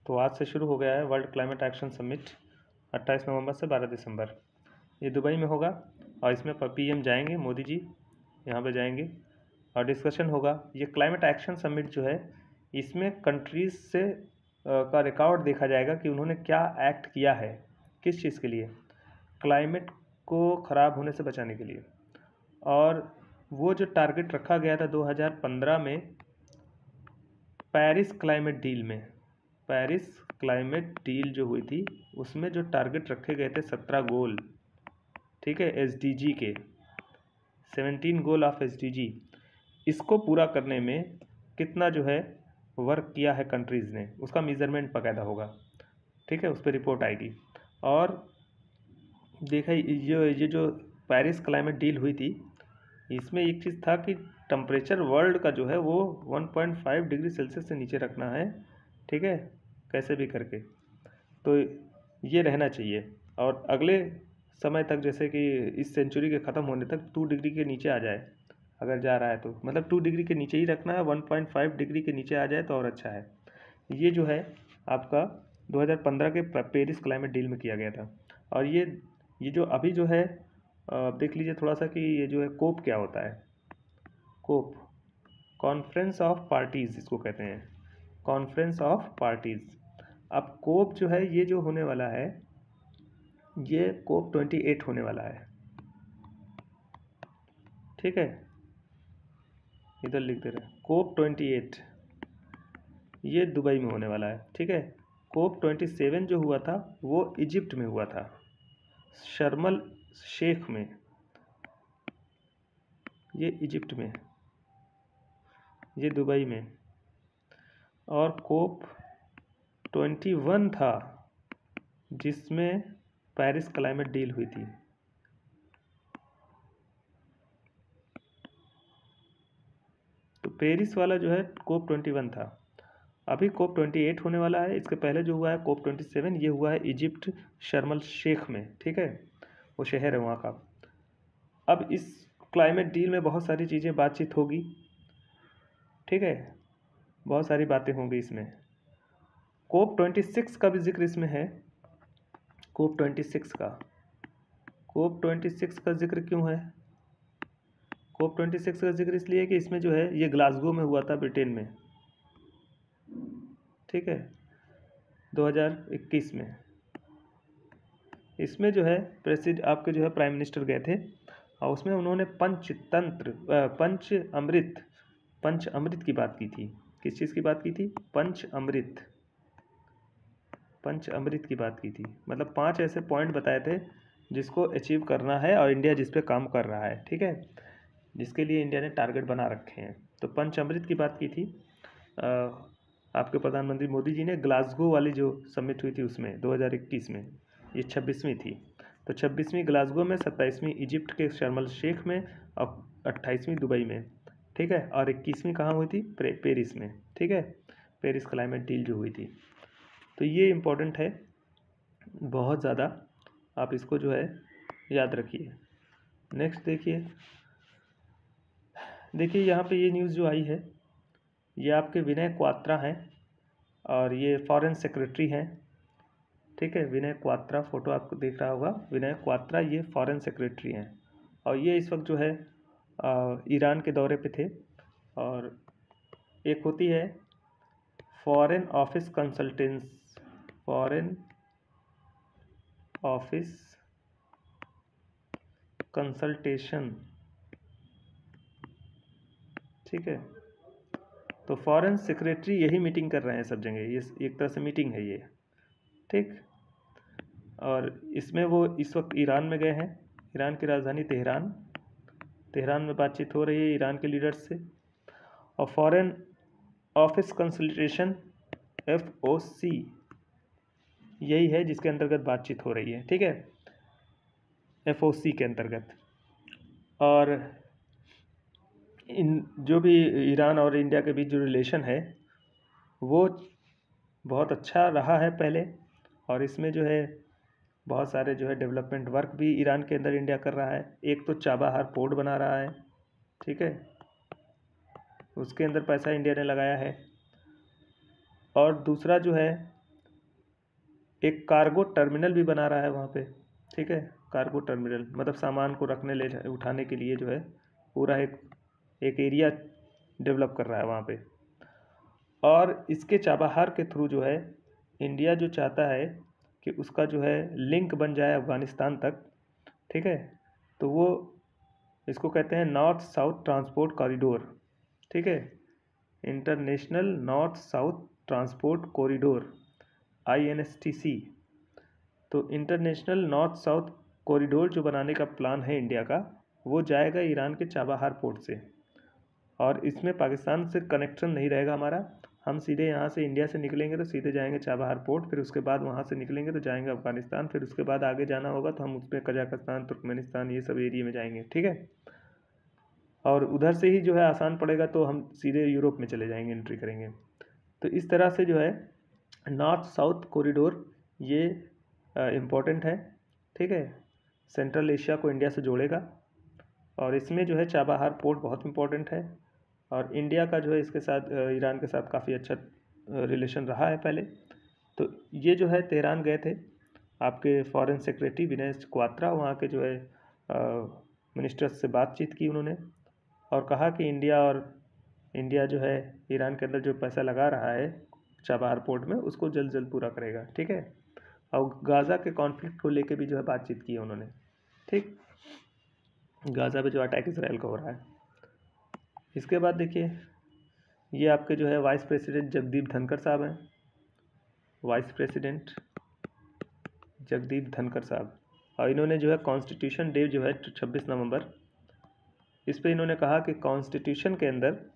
तो आज से शुरू हो गया है वर्ल्ड क्लाइमेट एक्शन समिट, 28 नवंबर से 12 दिसंबर ये दुबई में होगा। और इसमें पीएम जाएंगे, मोदी जी यहाँ पे जाएंगे और डिस्कशन होगा। ये क्लाइमेट एक्शन समिट जो है इसमें कंट्रीज़ से का रिकॉर्ड देखा जाएगा कि उन्होंने क्या एक्ट किया है, किस चीज़ के लिए, क्लाइमेट को ख़राब होने से बचाने के लिए। और वो जो टारगेट रखा गया था 2015 में पेरिस क्लाइमेट डील में, पेरिस क्लाइमेट डील जो हुई थी उसमें जो टारगेट रखे गए थे 17 गोल, ठीक है, एसडीजी के 17 गोल ऑफ एसडीजी, इसको पूरा करने में कितना जो है वर्क किया है कंट्रीज़ ने, उसका मेज़रमेंट बाकायदा होगा, ठीक है, उस पर रिपोर्ट आएगी। और देखा ये जो पेरिस क्लाइमेट डील हुई थी इसमें एक चीज़ था कि टेम्परेचर वर्ल्ड का जो है वो 1.5 डिग्री सेल्सियस से नीचे रखना है, ठीक है, कैसे भी करके, तो ये रहना चाहिए। और अगले समय तक जैसे कि इस सेंचुरी के ख़त्म होने तक 2 डिग्री के नीचे आ जाए, अगर जा रहा है तो मतलब 2 डिग्री के नीचे ही रखना है, 1.5 डिग्री के नीचे आ जाए तो और अच्छा है। ये जो है आपका 2015 के पेरिस क्लाइमेट डील में किया गया था। और ये जो अभी जो है देख लीजिए थोड़ा सा कि ये जो है कोप क्या होता है, कोप कॉन्फ्रेंस ऑफ पार्टीज़ इसको कहते हैं, कॉन्फ्रेंस ऑफ पार्टीज़। अब कोप जो है ये जो होने वाला है ये कोप 28 होने वाला है, ठीक है। इधर लिख दे रहे हैं COP28 ये दुबई में होने वाला है, ठीक है। COP27 जो हुआ था वो इजिप्ट में हुआ था, शर्मल शेख में, ये इजिप्ट में, ये दुबई में। और COP21 था जिसमें पेरिस क्लाइमेट डील हुई थी। तो पेरिस वाला जो है COP21 था। अभी COP28 होने वाला है। इसके पहले जो हुआ है COP27, ये हुआ है इजिप्ट शर्मल शेख में, ठीक है, वो शहर है वहाँ का। अब इस क्लाइमेट डील में बहुत सारी चीज़ें बातचीत होगी, ठीक है, बहुत सारी बातें होंगी इसमें। COP26 का भी जिक्र इसमें है। COP26 का जिक्र क्यों है? COP26 का जिक्र इसलिए है कि इसमें जो है ये ग्लासगो में हुआ था, ब्रिटेन में, ठीक है, 2021 में। इसमें जो है आपके जो है प्राइम मिनिस्टर गए थे और उसमें उन्होंने पंच अमृत की बात की थी। किस चीज़ की बात की थी? पंच अमृत की बात की थी। मतलब 5 ऐसे पॉइंट बताए थे जिसको अचीव करना है और इंडिया जिस पे काम कर रहा है, ठीक है, जिसके लिए इंडिया ने टारगेट बना रखे हैं। तो पंच अमृत की बात की थी आपके प्रधानमंत्री मोदी जी ने। ग्लासगो वाली जो समिट हुई थी उसमें 2021 में, ये 26वीं थी। तो 26वीं ग्लासगो में, 27वीं इजिप्ट के शर्मल शेख में और 28वीं दुबई में, ठीक है, और 21वीं कहाँ हुई थी? पेरिस में, ठीक है, पेरिस क्लाइमेट डील जो हुई थी। तो ये इम्पोर्टेंट है बहुत ज़्यादा, आप इसको जो है याद रखिए। नेक्स्ट देखिए यहाँ पे ये न्यूज़ जो आई है, ये आपके विनय क्वात्रा हैं और ये फॉरेन सेक्रेटरी हैं, ठीक है। विनय क्वात्रा, फोटो आपको दिख रहा होगा, विनय क्वात्रा ये फॉरेन सेक्रेटरी हैं और ये इस वक्त जो है ईरान के दौरे पे थे। और एक होती है फॉरेन ऑफिस कंसल्टेशन, ठीक है। तो फॉरेन सेक्रेटरी यही मीटिंग कर रहे हैं सब जगह, ये एक तरह से मीटिंग है ये, ठीक। और इसमें वो इस वक्त ईरान में गए हैं, ईरान की राजधानी तेहरान में बातचीत हो रही है ईरान के लीडर्स से। और फॉरेन ऑफिस कंसल्टेशन FOC यही है जिसके अंतर्गत बातचीत हो रही है, ठीक है, FOC के अंतर्गत। और इन जो भी ईरान और इंडिया के बीच जो रिलेशन है वो बहुत अच्छा रहा है पहले, और इसमें जो है बहुत सारे जो है डेवलपमेंट वर्क भी ईरान के अंदर इंडिया कर रहा है। एक तो चाबहार पोर्ट बना रहा है, ठीक है, उसके अंदर पैसा इंडिया ने लगाया है। और दूसरा जो है एक कार्गो टर्मिनल भी बना रहा है वहाँ पे, ठीक है, कार्गो टर्मिनल मतलब सामान को रखने ले उठाने के लिए जो है पूरा एक एरिया डेवलप कर रहा है वहाँ पे। और इसके चाबहार के थ्रू जो है इंडिया जो चाहता है कि उसका जो है लिंक बन जाए अफ़गानिस्तान तक, ठीक है, तो वो इसको कहते हैं नॉर्थ साउथ ट्रांसपोर्ट कॉरिडोर, ठीक है, international north south transport corridor INSTC। तो इंटरनेशनल नॉर्थ साउथ कॉरिडोर जो बनाने का प्लान है इंडिया का, वो जाएगा ईरान के चाबहार पोर्ट से। और इसमें पाकिस्तान से कनेक्शन नहीं रहेगा हमारा, हम सीधे यहाँ से इंडिया से निकलेंगे तो सीधे जाएंगे चाबहार पोर्ट, फिर उसके बाद वहाँ से निकलेंगे तो जाएंगे अफ़गानिस्तान, फिर उसके बाद आगे जाना होगा तो हम उसमें कजाकिस्तान, तुर्कमेनिस्तान, ये सब एरिया में जाएंगे, ठीक है। और उधर से ही जो है आसान पड़ेगा तो हम सीधे यूरोप में चले जाएंगे, एंट्री करेंगे। तो इस तरह से जो है नॉर्थ साउथ कॉरिडोर ये इम्पोर्टेंट है, ठीक है, सेंट्रल एशिया को इंडिया से जोड़ेगा। और इसमें जो है चाबहार पोर्ट बहुत इम्पोर्टेंट है। और इंडिया का जो है इसके साथ ईरान के साथ काफ़ी अच्छा रिलेशन रहा है पहले। तो ये जो है तेहरान गए थे आपके फॉरेन सेक्रेटरी विनय क्वात्रा, वहाँ के जो है मिनिस्टर्स से बातचीत की उन्होंने और कहा कि इंडिया जो है ईरान के अंदर जो पैसा लगा रहा है चाबहार पोर्ट में उसको जल्द जल्द पूरा करेगा, ठीक है। और गाज़ा के कॉन्फ्लिक्ट को लेके भी जो है बातचीत की उन्होंने, ठीक, गाज़ा पे जो अटैक इसराइल का हो रहा है। इसके बाद देखिए ये आपके जो है वाइस प्रेसिडेंट जगदीप धनखड़ साहब हैं, वाइस प्रेसिडेंट जगदीप धनखड़ साहब। और इन्होंने जो है कॉन्स्टिट्यूशन डे जो है 26 नवंबर, इस पे इन्होंने कहा कि कॉन्स्टिट्यूशन के अंदर,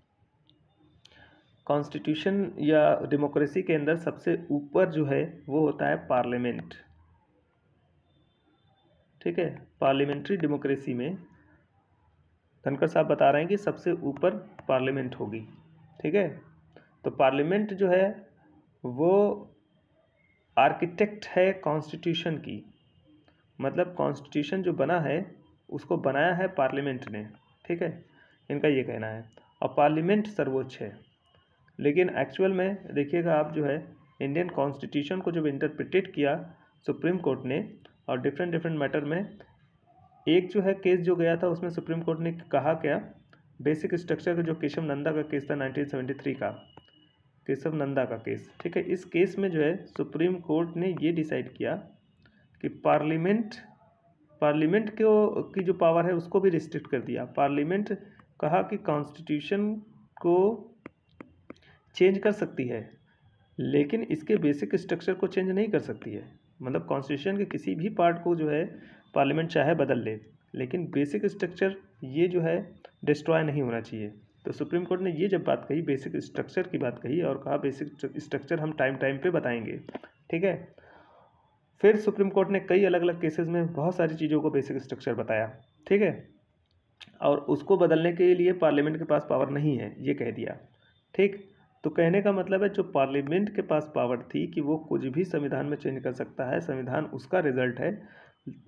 कॉन्स्टिट्यूशन या डेमोक्रेसी के अंदर सबसे ऊपर जो है वो होता है पार्लियामेंट। ठीक है, पार्लियामेंट्री डेमोक्रेसी में धनखड़ साहब बता रहे हैं कि सबसे ऊपर पार्लियामेंट होगी। ठीक है, तो पार्लियामेंट जो है वो आर्किटेक्ट है कॉन्स्टिट्यूशन की, मतलब कॉन्स्टिट्यूशन जो बना है उसको बनाया है पार्लियामेंट ने। ठीक है, इनका ये कहना है, और पार्लियामेंट सर्वोच्च है। लेकिन एक्चुअल में देखिएगा आप जो है इंडियन कॉन्स्टिट्यूशन को जब इंटरप्रिटेट किया सुप्रीम कोर्ट ने, और डिफरेंट डिफरेंट मैटर में, एक जो है केस जो गया था उसमें सुप्रीम कोर्ट ने कहा क्या, बेसिक स्ट्रक्चर का जो केशव नंदा का केस था 1973 का, केशव नंदा का केस। ठीक है, इस केस में जो है सुप्रीम कोर्ट ने ये डिसाइड किया कि पार्लियामेंट को की जो पावर है उसको भी रिस्ट्रिक्ट कर दिया। पार्लियामेंट कहा कि कॉन्स्टिट्यूशन को चेंज कर सकती है लेकिन इसके बेसिक स्ट्रक्चर को चेंज नहीं कर सकती है। मतलब कॉन्स्टिट्यूशन के किसी भी पार्ट को जो है पार्लियामेंट चाहे बदल ले, लेकिन बेसिक स्ट्रक्चर ये जो है डिस्ट्रॉय नहीं होना चाहिए। तो सुप्रीम कोर्ट ने ये जब बात कही, बेसिक स्ट्रक्चर की बात कही, और कहा बेसिक स्ट्रक्चर हम टाइम टाइम पे बताएंगे। ठीक है, फिर सुप्रीम कोर्ट ने कई अलग अलग केसेस में बहुत सारी चीज़ों को बेसिक स्ट्रक्चर बताया। ठीक है, और उसको बदलने के लिए पार्लियामेंट के पास पावर नहीं है, ये कह दिया। ठीक, तो कहने का मतलब है जो पार्लियामेंट के पास पावर थी कि वो कुछ भी संविधान में चेंज कर सकता है, संविधान उसका रिजल्ट है,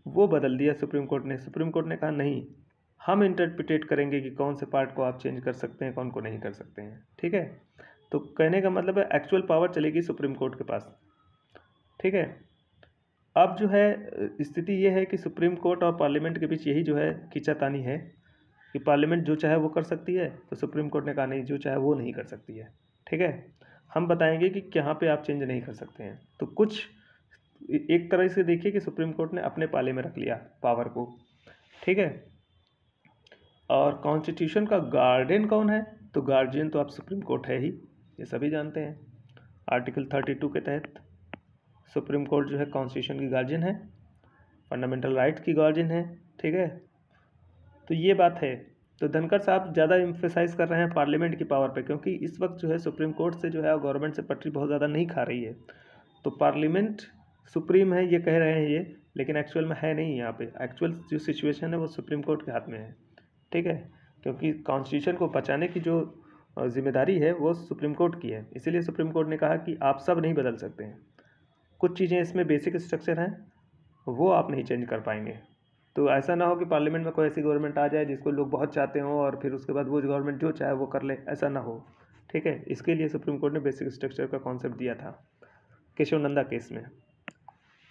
वो बदल दिया सुप्रीम कोर्ट ने। सुप्रीम कोर्ट ने कहा नहीं, हम इंटरप्रिटेट करेंगे कि कौन से पार्ट को आप चेंज कर सकते हैं, कौन को नहीं कर सकते हैं। ठीक है, तो कहने का मतलब है एक्चुअल पावर चलेगी सुप्रीम कोर्ट के पास। ठीक है, अब जो है स्थिति ये है कि सुप्रीम कोर्ट और पार्लियामेंट के बीच यही जो है खींचातानी है कि पार्लियामेंट जो चाहे वो कर सकती है, तो सुप्रीम कोर्ट ने कहा नहीं, जो चाहे वो नहीं कर सकती है। ठीक है, हम बताएंगे कि कहाँ पे आप चेंज नहीं कर सकते हैं। तो कुछ एक तरह से देखिए कि सुप्रीम कोर्ट ने अपने पाले में रख लिया पावर को। ठीक है, और कॉन्स्टिट्यूशन का गार्डियन कौन है, तो गार्जियन तो आप सुप्रीम कोर्ट है ही, ये सभी जानते हैं। आर्टिकल 32 के तहत सुप्रीम कोर्ट जो है कॉन्स्टिट्यूशन की गार्जियन है, फंडामेंटल राइट की गार्जियन है। ठीक है, तो ये बात है। तो धनखड़ साहब ज़्यादा इम्फेसाइज कर रहे हैं पार्लियामेंट की पावर पे, क्योंकि इस वक्त जो है सुप्रीम कोर्ट से जो है गवर्नमेंट से पटरी बहुत ज़्यादा नहीं खा रही है। तो पार्लियामेंट सुप्रीम है ये कह रहे हैं ये, लेकिन एक्चुअल में है नहीं। यहाँ पे एक्चुअल जो सिचुएशन है वो सुप्रीम कोर्ट के हाथ में है। ठीक है, क्योंकि कॉन्स्टिट्यूशन को बचाने की जो जिम्मेदारी है वो सुप्रीम कोर्ट की है, इसीलिए सुप्रीम कोर्ट ने कहा कि आप सब नहीं बदल सकते हैं, कुछ चीज़ें इसमें बेसिक स्ट्रक्चर हैं वो आप नहीं चेंज कर पाएंगे। तो ऐसा ना हो कि पार्लियामेंट में कोई ऐसी गवर्नमेंट आ जाए जिसको लोग बहुत चाहते हों और फिर उसके बाद वो गवर्नमेंट जो चाहे वो कर ले, ऐसा ना हो। ठीक है, इसके लिए सुप्रीम कोर्ट ने बेसिक स्ट्रक्चर का कॉन्सेप्ट दिया था केशव नंदा केस में।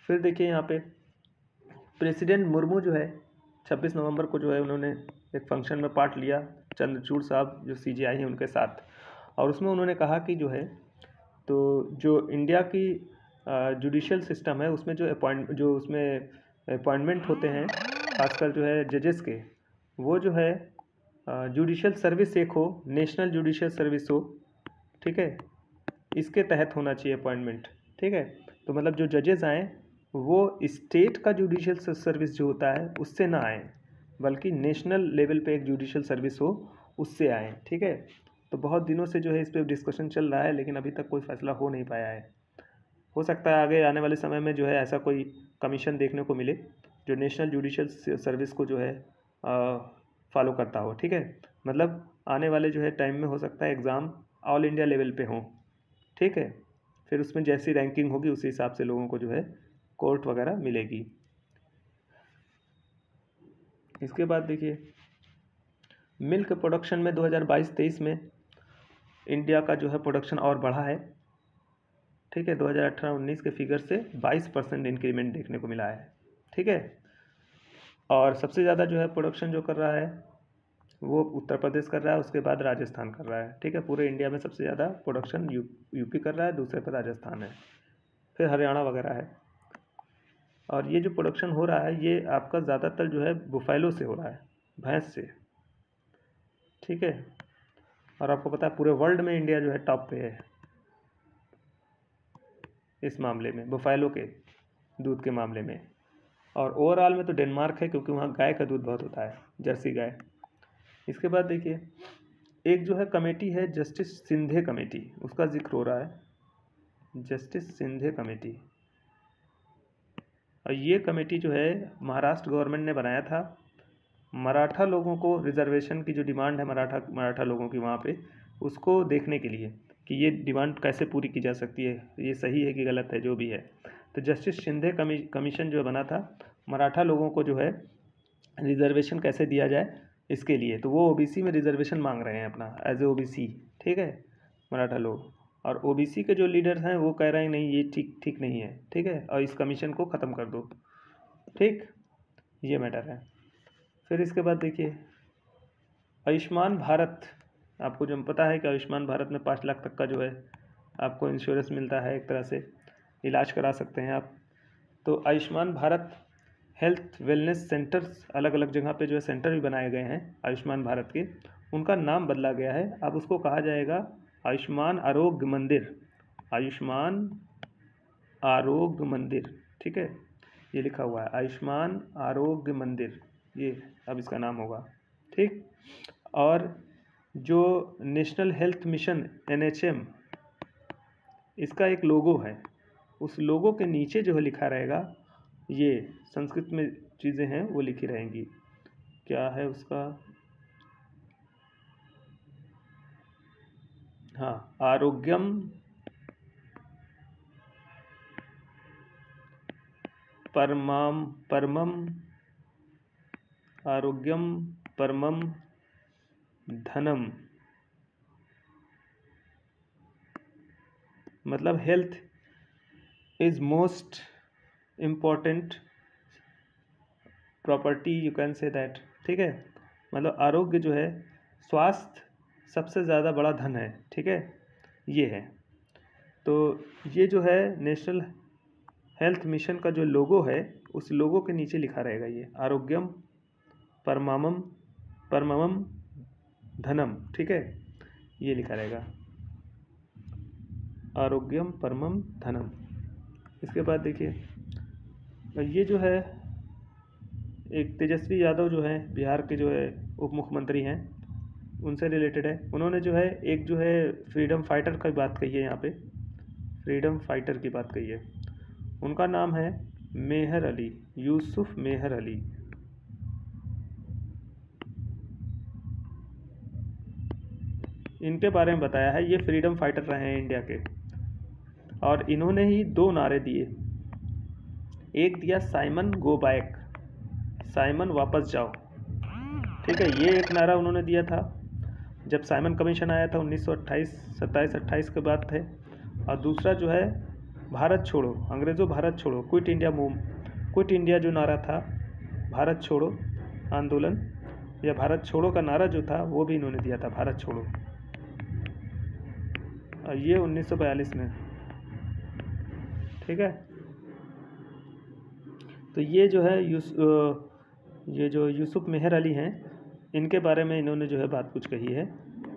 फिर देखिए यहाँ पे प्रेसिडेंट मुर्मू जो है 26 नवंबर को जो है उन्होंने एक फंक्शन में पार्ट लिया, चंद्रचूड़ साहब जो CJI हैं उनके साथ, और उसमें उन्होंने कहा कि जो है तो जो इंडिया की जुडिशियल सिस्टम है उसमें जो उसमें अपॉइंटमेंट होते हैं खासकर जो है जजेस के, वो जो है जुडिशियल सर्विस एक हो, नेशनल जुडिशियल सर्विस हो। ठीक है, इसके तहत होना चाहिए अपॉइंटमेंट। ठीक है, तो मतलब जो जजेस आएँ वो स्टेट का जुडिशियल सर्विस जो होता है उससे ना आए, बल्कि नेशनल लेवल पे एक जुडिशियल सर्विस हो उससे आए। ठीक है, तो बहुत दिनों से जो है इस पर डिस्कशन चल रहा है, लेकिन अभी तक कोई फैसला हो नहीं पाया है। हो सकता है आगे आने वाले समय में जो है ऐसा कोई कमीशन देखने को मिले जो नेशनल जुडिशियल सर्विस को जो है फॉलो करता हो। ठीक है, मतलब आने वाले जो है टाइम में हो सकता है एग्ज़ाम ऑल इंडिया लेवल पे हों। ठीक है, फिर उसमें जैसी रैंकिंग होगी उसी हिसाब से लोगों को जो है कोर्ट वगैरह मिलेगी। इसके बाद देखिए मिल्क प्रोडक्शन में 2022-23 में इंडिया का जो है प्रोडक्शन और बढ़ा है। ठीक है, 2018-19 के फिगर से 22% इंक्रीमेंट देखने को मिला है। ठीक है, और सबसे ज़्यादा जो है प्रोडक्शन जो कर रहा है वो उत्तर प्रदेश कर रहा है, उसके बाद राजस्थान कर रहा है। ठीक है, पूरे इंडिया में सबसे ज़्यादा प्रोडक्शन यूपी कर रहा है, दूसरे पर राजस्थान है, फिर हरियाणा वगैरह है। और ये जो प्रोडक्शन हो रहा है ये आपका ज़्यादातर जो है बुफैलो से हो रहा है, भैंस से। ठीक है, और आपको पता है पूरे वर्ल्ड में इंडिया जो है टॉप पे है इस मामले में, बुफैलो के दूध के मामले में। और ओवरऑल में तो डेनमार्क है, क्योंकि वहाँ गाय का दूध बहुत होता है, जर्सी गाय। इसके बाद देखिए एक जो है कमेटी है जस्टिस सिंधे कमेटी, उसका जिक्र हो रहा है, जस्टिस सिंधे कमेटी। और ये कमेटी जो है महाराष्ट्र गवर्नमेंट ने बनाया था, मराठा लोगों को रिजर्वेशन की जो डिमांड है मराठा लोगों की वहाँ पे, उसको देखने के लिए कि ये डिमांड कैसे पूरी की जा सकती है, ये सही है कि गलत है, जो भी है। तो जस्टिस शिंदे कमीशन जो बना था मराठा लोगों को जो है रिजर्वेशन कैसे दिया जाए इसके लिए। तो वो ओबीसी में रिजर्वेशन मांग रहे हैं अपना एज ए ओबीसी, ठीक है, मराठा लोग। और ओबीसी के जो लीडर्स हैं वो कह रहे हैं नहीं ये ठीक नहीं है, ठीक है, और इस कमीशन को ख़त्म कर दो, ठीक, ये मैटर है। फिर इसके बाद देखिए आयुष्मान भारत, आपको जो पता है कि आयुष्मान भारत में 5 लाख तक का जो है आपको इंश्योरेंस मिलता है, एक तरह से इलाज करा सकते हैं आप। तो Ayushman Bharat health wellness centres अलग अलग जगह पे जो है सेंटर भी बनाए गए हैं आयुष्मान भारत के, उनका नाम बदला गया है। अब उसको कहा जाएगा आयुष्मान आरोग्य मंदिर, आयुष्मान आरोग्य मंदिर, ठीक है, ये लिखा हुआ है आयुष्मान आरोग्य मंदिर, ये अब इसका नाम होगा, ठीक। और जो नेशनल हेल्थ मिशन NHM, इसका एक लोगो है, उस लोगो के नीचे जो है लिखा रहेगा, ये संस्कृत में चीज़ें हैं वो लिखी रहेंगी, क्या है उसका, हाँ, आरोग्यम परमम आरोग्यम परमम धनम, मतलब health is most important property, you can say that, ठीक है, मतलब आरोग्य जो है, स्वास्थ्य सबसे ज़्यादा बड़ा धन है, ठीक है, ये है। तो ये जो है नेशनल हेल्थ मिशन का जो लोगो है, उस लोगो के नीचे लिखा रहेगा ये आरोग्यम परमम धनम, ठीक है, ये लिखा रहेगा आरोग्यम परमम धनम। इसके बाद देखिए ये जो है एक तेजस्वी यादव जो है बिहार के जो है उप मुख्यमंत्री हैं, उनसे रिलेटेड है। उन्होंने जो है एक जो है फ्रीडम फाइटर की बात कही है, यहाँ पे फ्रीडम फाइटर की बात कही है, उनका नाम है मेहर अली, यूसुफ मेहर अली। इनके बारे में बताया है, ये फ्रीडम फाइटर रहे हैं इंडिया के, और इन्होंने ही 2 नारे दिए, एक दिया साइमन गो बैक, साइमन वापस जाओ, ठीक है, ये एक नारा उन्होंने दिया था जब साइमन कमीशन आया था 1927 के बाद थे। और दूसरा जो है भारत छोड़ो, अंग्रेज़ों भारत छोड़ो, quit India move, quit India जो नारा था, भारत छोड़ो आंदोलन या भारत छोड़ो का नारा जो था वो भी इन्होंने दिया था, भारत छोड़ो, और ये 1942 में, ठीक है। तो ये जो है ये जो यूसुफ मेहर अली हैं, इनके बारे में इन्होंने जो है बात कुछ कही है,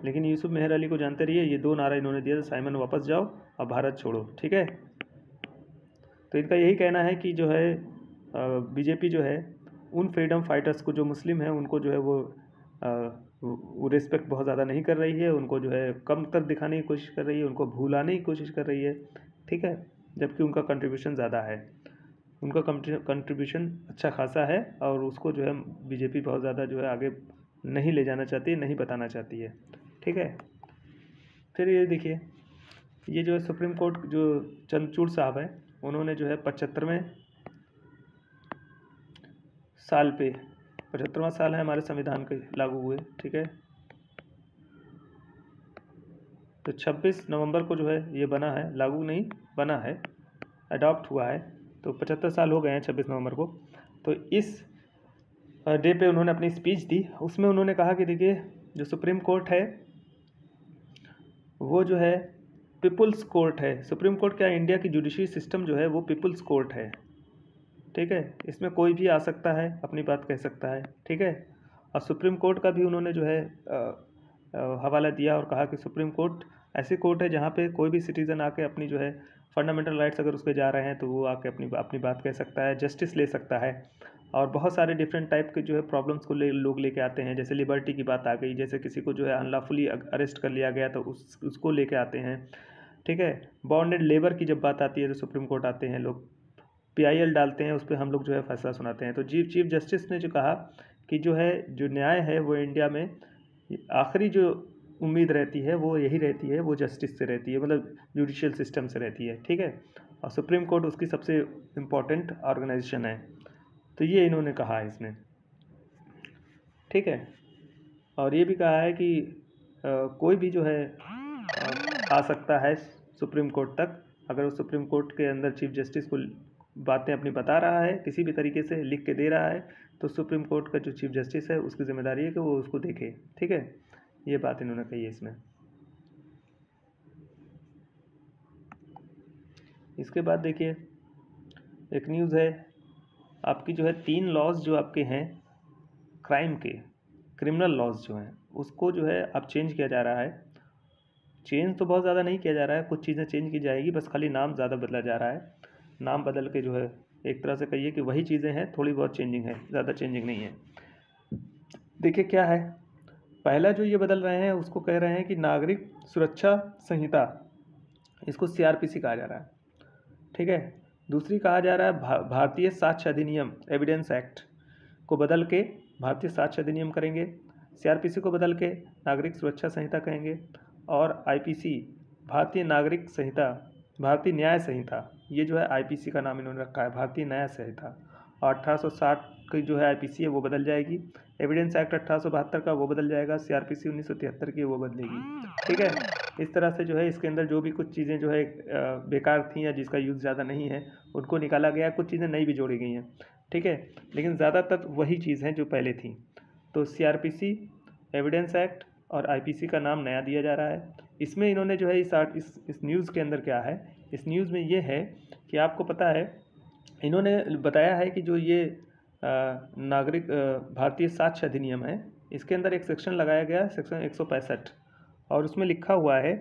लेकिन यूसुफ मेहर अली को जानते रहिए, ये 2 नारा इन्होंने दिया था, साइमन वापस जाओ और भारत छोड़ो, ठीक है। तो इनका यही कहना है कि जो है बीजेपी जो है उन फ्रीडम फाइटर्स को जो मुस्लिम हैं उनको जो है वो रिस्पेक्ट बहुत ज़्यादा नहीं कर रही है, उनको जो है कम तर दिखाने की कोशिश कर रही है, उनको भुलाने की कोशिश कर रही है, ठीक है, जबकि उनका कंट्रीब्यूशन ज़्यादा है, उनका कंट्रीब्यूशन अच्छा खासा है, और उसको जो है बीजेपी बहुत ज़्यादा जो है आगे नहीं ले जाना चाहती है, नहीं बताना चाहती है, ठीक है। फिर ये देखिए ये जो है सुप्रीम कोर्ट जो चंद्रचूड़ साहब हैं, उन्होंने जो है 75वें साल पे, 75वां साल है हमारे संविधान के लागू हुए, ठीक है, तो 26 नवंबर को जो है ये बना है, लागू नहीं बना है, अडॉप्ट हुआ है, तो 75 साल हो गए हैं 26 नवंबर को। तो इस डे पे उन्होंने अपनी स्पीच दी, उसमें उन्होंने कहा कि देखिए जो सुप्रीम कोर्ट है वो जो है पीपुल्स कोर्ट है, सुप्रीम कोर्ट क्या, इंडिया की जुडिशरी सिस्टम जो है वो पीपुल्स कोर्ट है, ठीक है, इसमें कोई भी आ सकता है, अपनी बात कह सकता है, ठीक है। और सुप्रीम कोर्ट का भी उन्होंने जो है हवाला दिया और कहा कि सुप्रीम कोर्ट ऐसी कोर्ट है जहाँ पे कोई भी सिटीज़न आके अपनी जो है फंडामेंटल राइट्स अगर उस पर जा रहे हैं तो वो आके अपनी अपनी बात कह सकता है, जस्टिस ले सकता है। और बहुत सारे डिफरेंट टाइप के जो है प्रॉब्लम्स को लोग लेके आते हैं, जैसे लिबर्टी की बात आ गई, जैसे किसी को जो है अनलॉफुली अरेस्ट कर लिया गया तो उसको लेके आते हैं, ठीक है। बॉन्डेड लेबर की जब बात आती है तो सुप्रीम कोर्ट आते हैं लोग, PIL डालते हैं, उस पर हम लोग जो है फैसला सुनाते हैं। तो चीफ जस्टिस ने जो कहा कि जो है जो न्याय है वो इंडिया में आखिरी जो उम्मीद रहती है वो यही रहती है, वो जस्टिस से रहती है, मतलब जुडिशियल सिस्टम से रहती है, ठीक है। और सुप्रीम कोर्ट उसकी सबसे इम्पोर्टेंट ऑर्गेनाइजेशन है। तो ये इन्होंने कहा है इसमें, ठीक है। और ये भी कहा है कि कोई भी जो है आ सकता है सुप्रीम कोर्ट तक, अगर वो सुप्रीम कोर्ट के अंदर चीफ जस्टिस को बातें अपनी बता रहा है, किसी भी तरीके से लिख के दे रहा है, तो सुप्रीम कोर्ट का जो चीफ जस्टिस है उसकी जिम्मेदारी है कि वो उसको देखे, ठीक है। ये बात इन्होंने कही है इसमें। इसके बाद देखिए एक न्यूज़ है आपकी, जो है 3 लॉज जो आपके हैं क्राइम के, क्रिमिनल लॉज जो हैं, उसको जो है अब चेंज किया जा रहा है। चेंज तो बहुत ज़्यादा नहीं किया जा रहा है, कुछ चीज़ें चेंज की जाएगी, बस खाली नाम ज़्यादा बदला जा रहा है। नाम बदल के जो है एक तरह से कहिए कि वही चीज़ें हैं, थोड़ी बहुत चेंजिंग है, ज़्यादा चेंजिंग नहीं है। देखिए क्या है, पहला जो ये बदल रहे हैं उसको कह रहे हैं कि नागरिक सुरक्षा संहिता, इसको CRPC कहा जा रहा है, ठीक है। दूसरी कहा जा रहा है भारतीय साक्ष्य अधिनियम, एविडेंस एक्ट को बदल के भारतीय साक्ष्य अधिनियम करेंगे, CRPC को बदल के नागरिक सुरक्षा संहिता कहेंगे, और IPC भारतीय नागरिक संहिता, भारतीय न्याय संहिता, ये जो है IPC का नाम इन्होंने रखा है, भारतीय न्याय संहिता। और 1860 की जो है IPC है वो बदल जाएगी, एविडेंस एक्ट 1872 का वो बदल जाएगा, CRPC 1973 की वो बदलेगी, ठीक है। इस तरह से जो है इसके अंदर जो भी कुछ चीज़ें जो है बेकार थी या जिसका यूज़ ज़्यादा नहीं है उनको निकाला गया, कुछ चीज़ें नई भी जोड़ी गई हैं, ठीक है, लेकिन ज़्यादातर वही चीज़ हैं जो पहले थी। तो CRPC, एविडेंस एक्ट और IPC का नाम नया दिया जा रहा है। इसमें इन्होंने जो है इस न्यूज़ के अंदर क्या है, इस न्यूज़ में ये है कि आपको पता है इन्होंने बताया है कि जो ये नागरिक भारतीय साक्ष्य अधिनियम है, इसके अंदर एक सेक्शन लगाया गया, सेक्शन 165, और उसमें लिखा हुआ है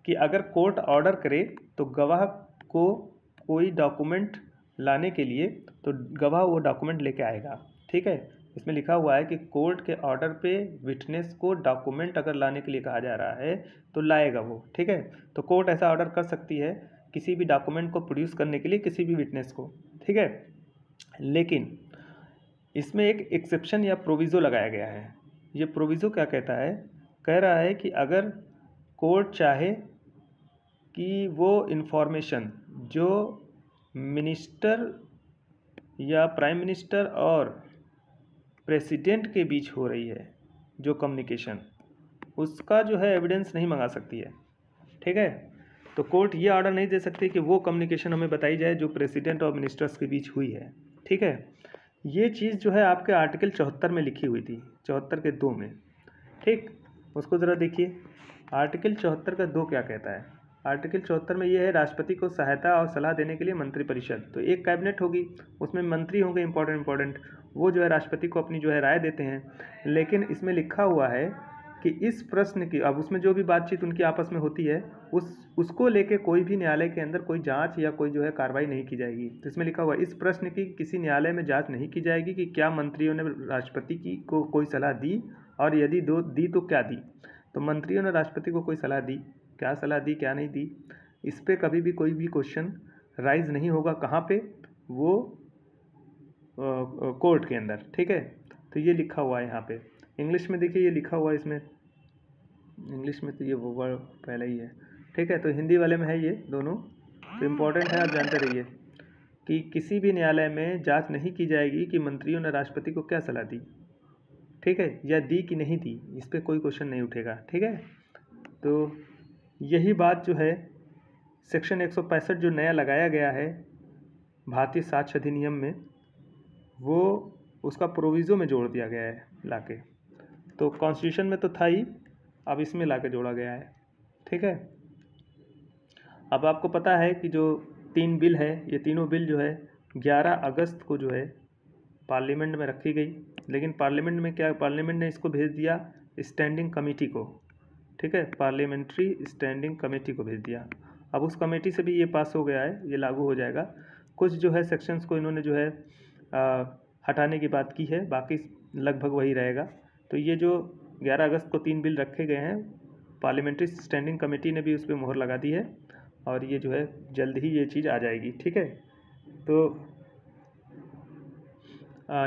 कि अगर कोर्ट ऑर्डर करे तो गवाह को कोई डॉक्यूमेंट लाने के लिए तो गवाह वो डॉक्यूमेंट लेके आएगा, ठीक है। इसमें लिखा हुआ है कि कोर्ट के ऑर्डर पे विटनेस को डॉक्यूमेंट अगर लाने के लिए कहा जा रहा है तो लाएगा वो, ठीक है। तो कोर्ट ऐसा ऑर्डर कर सकती है किसी भी डॉक्यूमेंट को प्रोड्यूस करने के लिए किसी भी विटनेस को, ठीक है। लेकिन इसमें एक एक्सेप्शन या प्रोविज़ो लगाया गया है। ये प्रोविज़ो क्या कहता है, कह रहा है कि अगर कोर्ट चाहे कि वो इन्फॉर्मेशन जो मिनिस्टर या प्राइम मिनिस्टर और प्रेसिडेंट के बीच हो रही है जो कम्युनिकेशन, उसका जो है एविडेंस नहीं मंगा सकती है, ठीक है। तो कोर्ट ये ऑर्डर नहीं दे सकती कि वो कम्युनिकेशन हमें बताई जाए जो प्रेसिडेंट और मिनिस्टर्स के बीच हुई है, ठीक है। ये चीज़ जो है आपके आर्टिकल 74 में लिखी हुई थी, 74 के 2 में, ठीक। उसको ज़रा देखिए, आर्टिकल 74 का 2 क्या कहता है। आर्टिकल 74 में ये है, राष्ट्रपति को सहायता और सलाह देने के लिए मंत्रिपरिषद, तो एक कैबिनेट होगी, उसमें मंत्री होंगे इंपॉर्टेंट, वो जो है राष्ट्रपति को अपनी जो है राय देते हैं। लेकिन इसमें लिखा हुआ है कि इस प्रश्न की, अब उसमें जो भी बातचीत उनकी आपस में होती है उसको लेके कोई भी न्यायालय के अंदर कोई जांच या कोई जो है कार्रवाई नहीं की जाएगी। तो इसमें लिखा हुआ है इस प्रश्न की किसी न्यायालय में जांच नहीं की जाएगी कि क्या मंत्रियों ने राष्ट्रपति की को कोई सलाह दी, और यदि दी तो क्या दी। तो मंत्रियों ने राष्ट्रपति को कोई सलाह दी, क्या सलाह दी क्या नहीं दी, इस पर कभी भी कोई भी क्वेश्चन राइज नहीं होगा। कहाँ पे, वो कोर्ट के अंदर, ठीक है। तो ये लिखा हुआ है यहाँ पे, इंग्लिश में देखिए ये लिखा हुआ है इसमें, इंग्लिश में तो ये वो वर्ड पहले ही है, ठीक है। तो हिंदी वाले में है ये दोनों, तो इम्पोर्टेंट है, आप जानते रहिए कि किसी भी न्यायालय में जांच नहीं की जाएगी कि मंत्रियों ने राष्ट्रपति को क्या सलाह दी, ठीक है, या दी कि नहीं दी, इस पर कोई क्वेश्चन नहीं उठेगा, ठीक है। तो यही बात जो है सेक्शन 165 जो नया लगाया गया है भारतीय साक्ष्य अधिनियम में, वो उसका प्रोविज़ो में जोड़ दिया गया है लाके। तो कॉन्स्टिट्यूशन में तो था ही, अब इसमें लाके जोड़ा गया है, ठीक है। अब आपको पता है कि जो 3 बिल है, ये तीनों बिल जो है 11 अगस्त को जो है पार्लियामेंट में रखी गई, लेकिन पार्लियामेंट में क्या, पार्लियामेंट ने इसको भेज दिया स्टैंडिंग कमेटी को, ठीक है, पार्लियामेंट्री स्टैंडिंग कमेटी को भेज दिया। अब उस कमेटी से भी ये पास हो गया है, ये लागू हो जाएगा। कुछ जो है सेक्शंस को इन्होंने जो है हटाने की बात की है, बाकी लगभग वही रहेगा। तो ये जो 11 अगस्त को 3 बिल रखे गए हैं, पार्लियामेंट्री स्टैंडिंग कमेटी ने भी उस पर मोहर लगा दी है और ये जो है जल्द ही ये चीज़ आ जाएगी। ठीक है, तो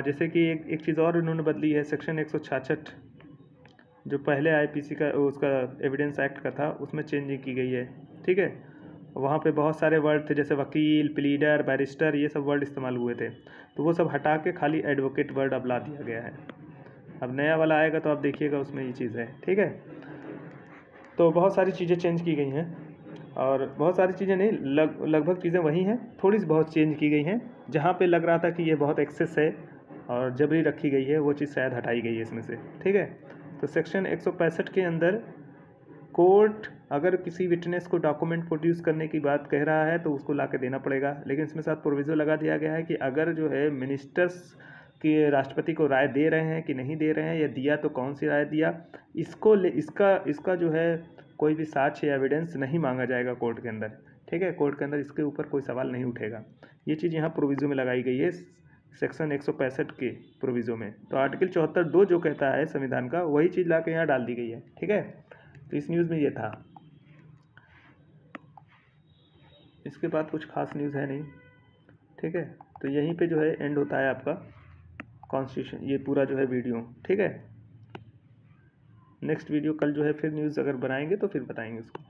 जैसे कि एक चीज़ और इन्होंने बदली है, सेक्शन 166 जो पहले आईपीसी का उसका एविडेंस एक्ट का था, उसमें चेंजिंग की गई है। ठीक है, वहाँ पे बहुत सारे वर्ड थे जैसे वकील, प्लीडर, बैरिस्टर, ये सब वर्ड इस्तेमाल हुए थे, तो वो सब हटा के खाली एडवोकेट वर्ड अब ला दिया गया है। अब नया वाला आएगा तो आप देखिएगा उसमें ये चीज़ है। ठीक है, तो बहुत सारी चीज़ें चेंज की गई हैं और बहुत सारी चीज़ें नहीं, लगभग चीज़ें वही हैं, थोड़ी सी बहुत चेंज की गई हैं। जहाँ पे लग रहा था कि ये बहुत एक्सेस है और जबरी रखी गई है, वो चीज़ शायद हटाई गई है इसमें से। ठीक है, तो सेक्शन 165 के अंदर कोर्ट अगर किसी विटनेस को डॉक्यूमेंट प्रोड्यूस करने की बात कह रहा है तो उसको ला के देना पड़ेगा, लेकिन इसमें साथ प्रोविज़ो लगा दिया गया है कि अगर जो है मिनिस्टर्स कि राष्ट्रपति को राय दे रहे हैं कि नहीं दे रहे हैं, या दिया तो कौन सी राय दिया, इसका जो है कोई भी साक्ष्य या एविडेंस नहीं मांगा जाएगा कोर्ट के अंदर। ठीक है, कोर्ट के अंदर इसके ऊपर कोई सवाल नहीं उठेगा। ये चीज़ यहाँ प्रोविज़ो में लगाई गई है सेक्शन 165 के प्रोविज़ो में। तो आर्टिकल 74(2) जो कहता है संविधान का, वही चीज़ ला के यहाँ डाल दी गई है। ठीक है, तो इस न्यूज़ में ये था। इसके बाद कुछ खास न्यूज़ है नहीं। ठीक है, तो यहीं पे जो है एंड होता है आपका कॉन्स्टिट्यूशन, ये पूरा जो है वीडियो। ठीक है, नेक्स्ट वीडियो कल जो है फिर न्यूज़ अगर बनाएंगे तो फिर बताएंगे उसको।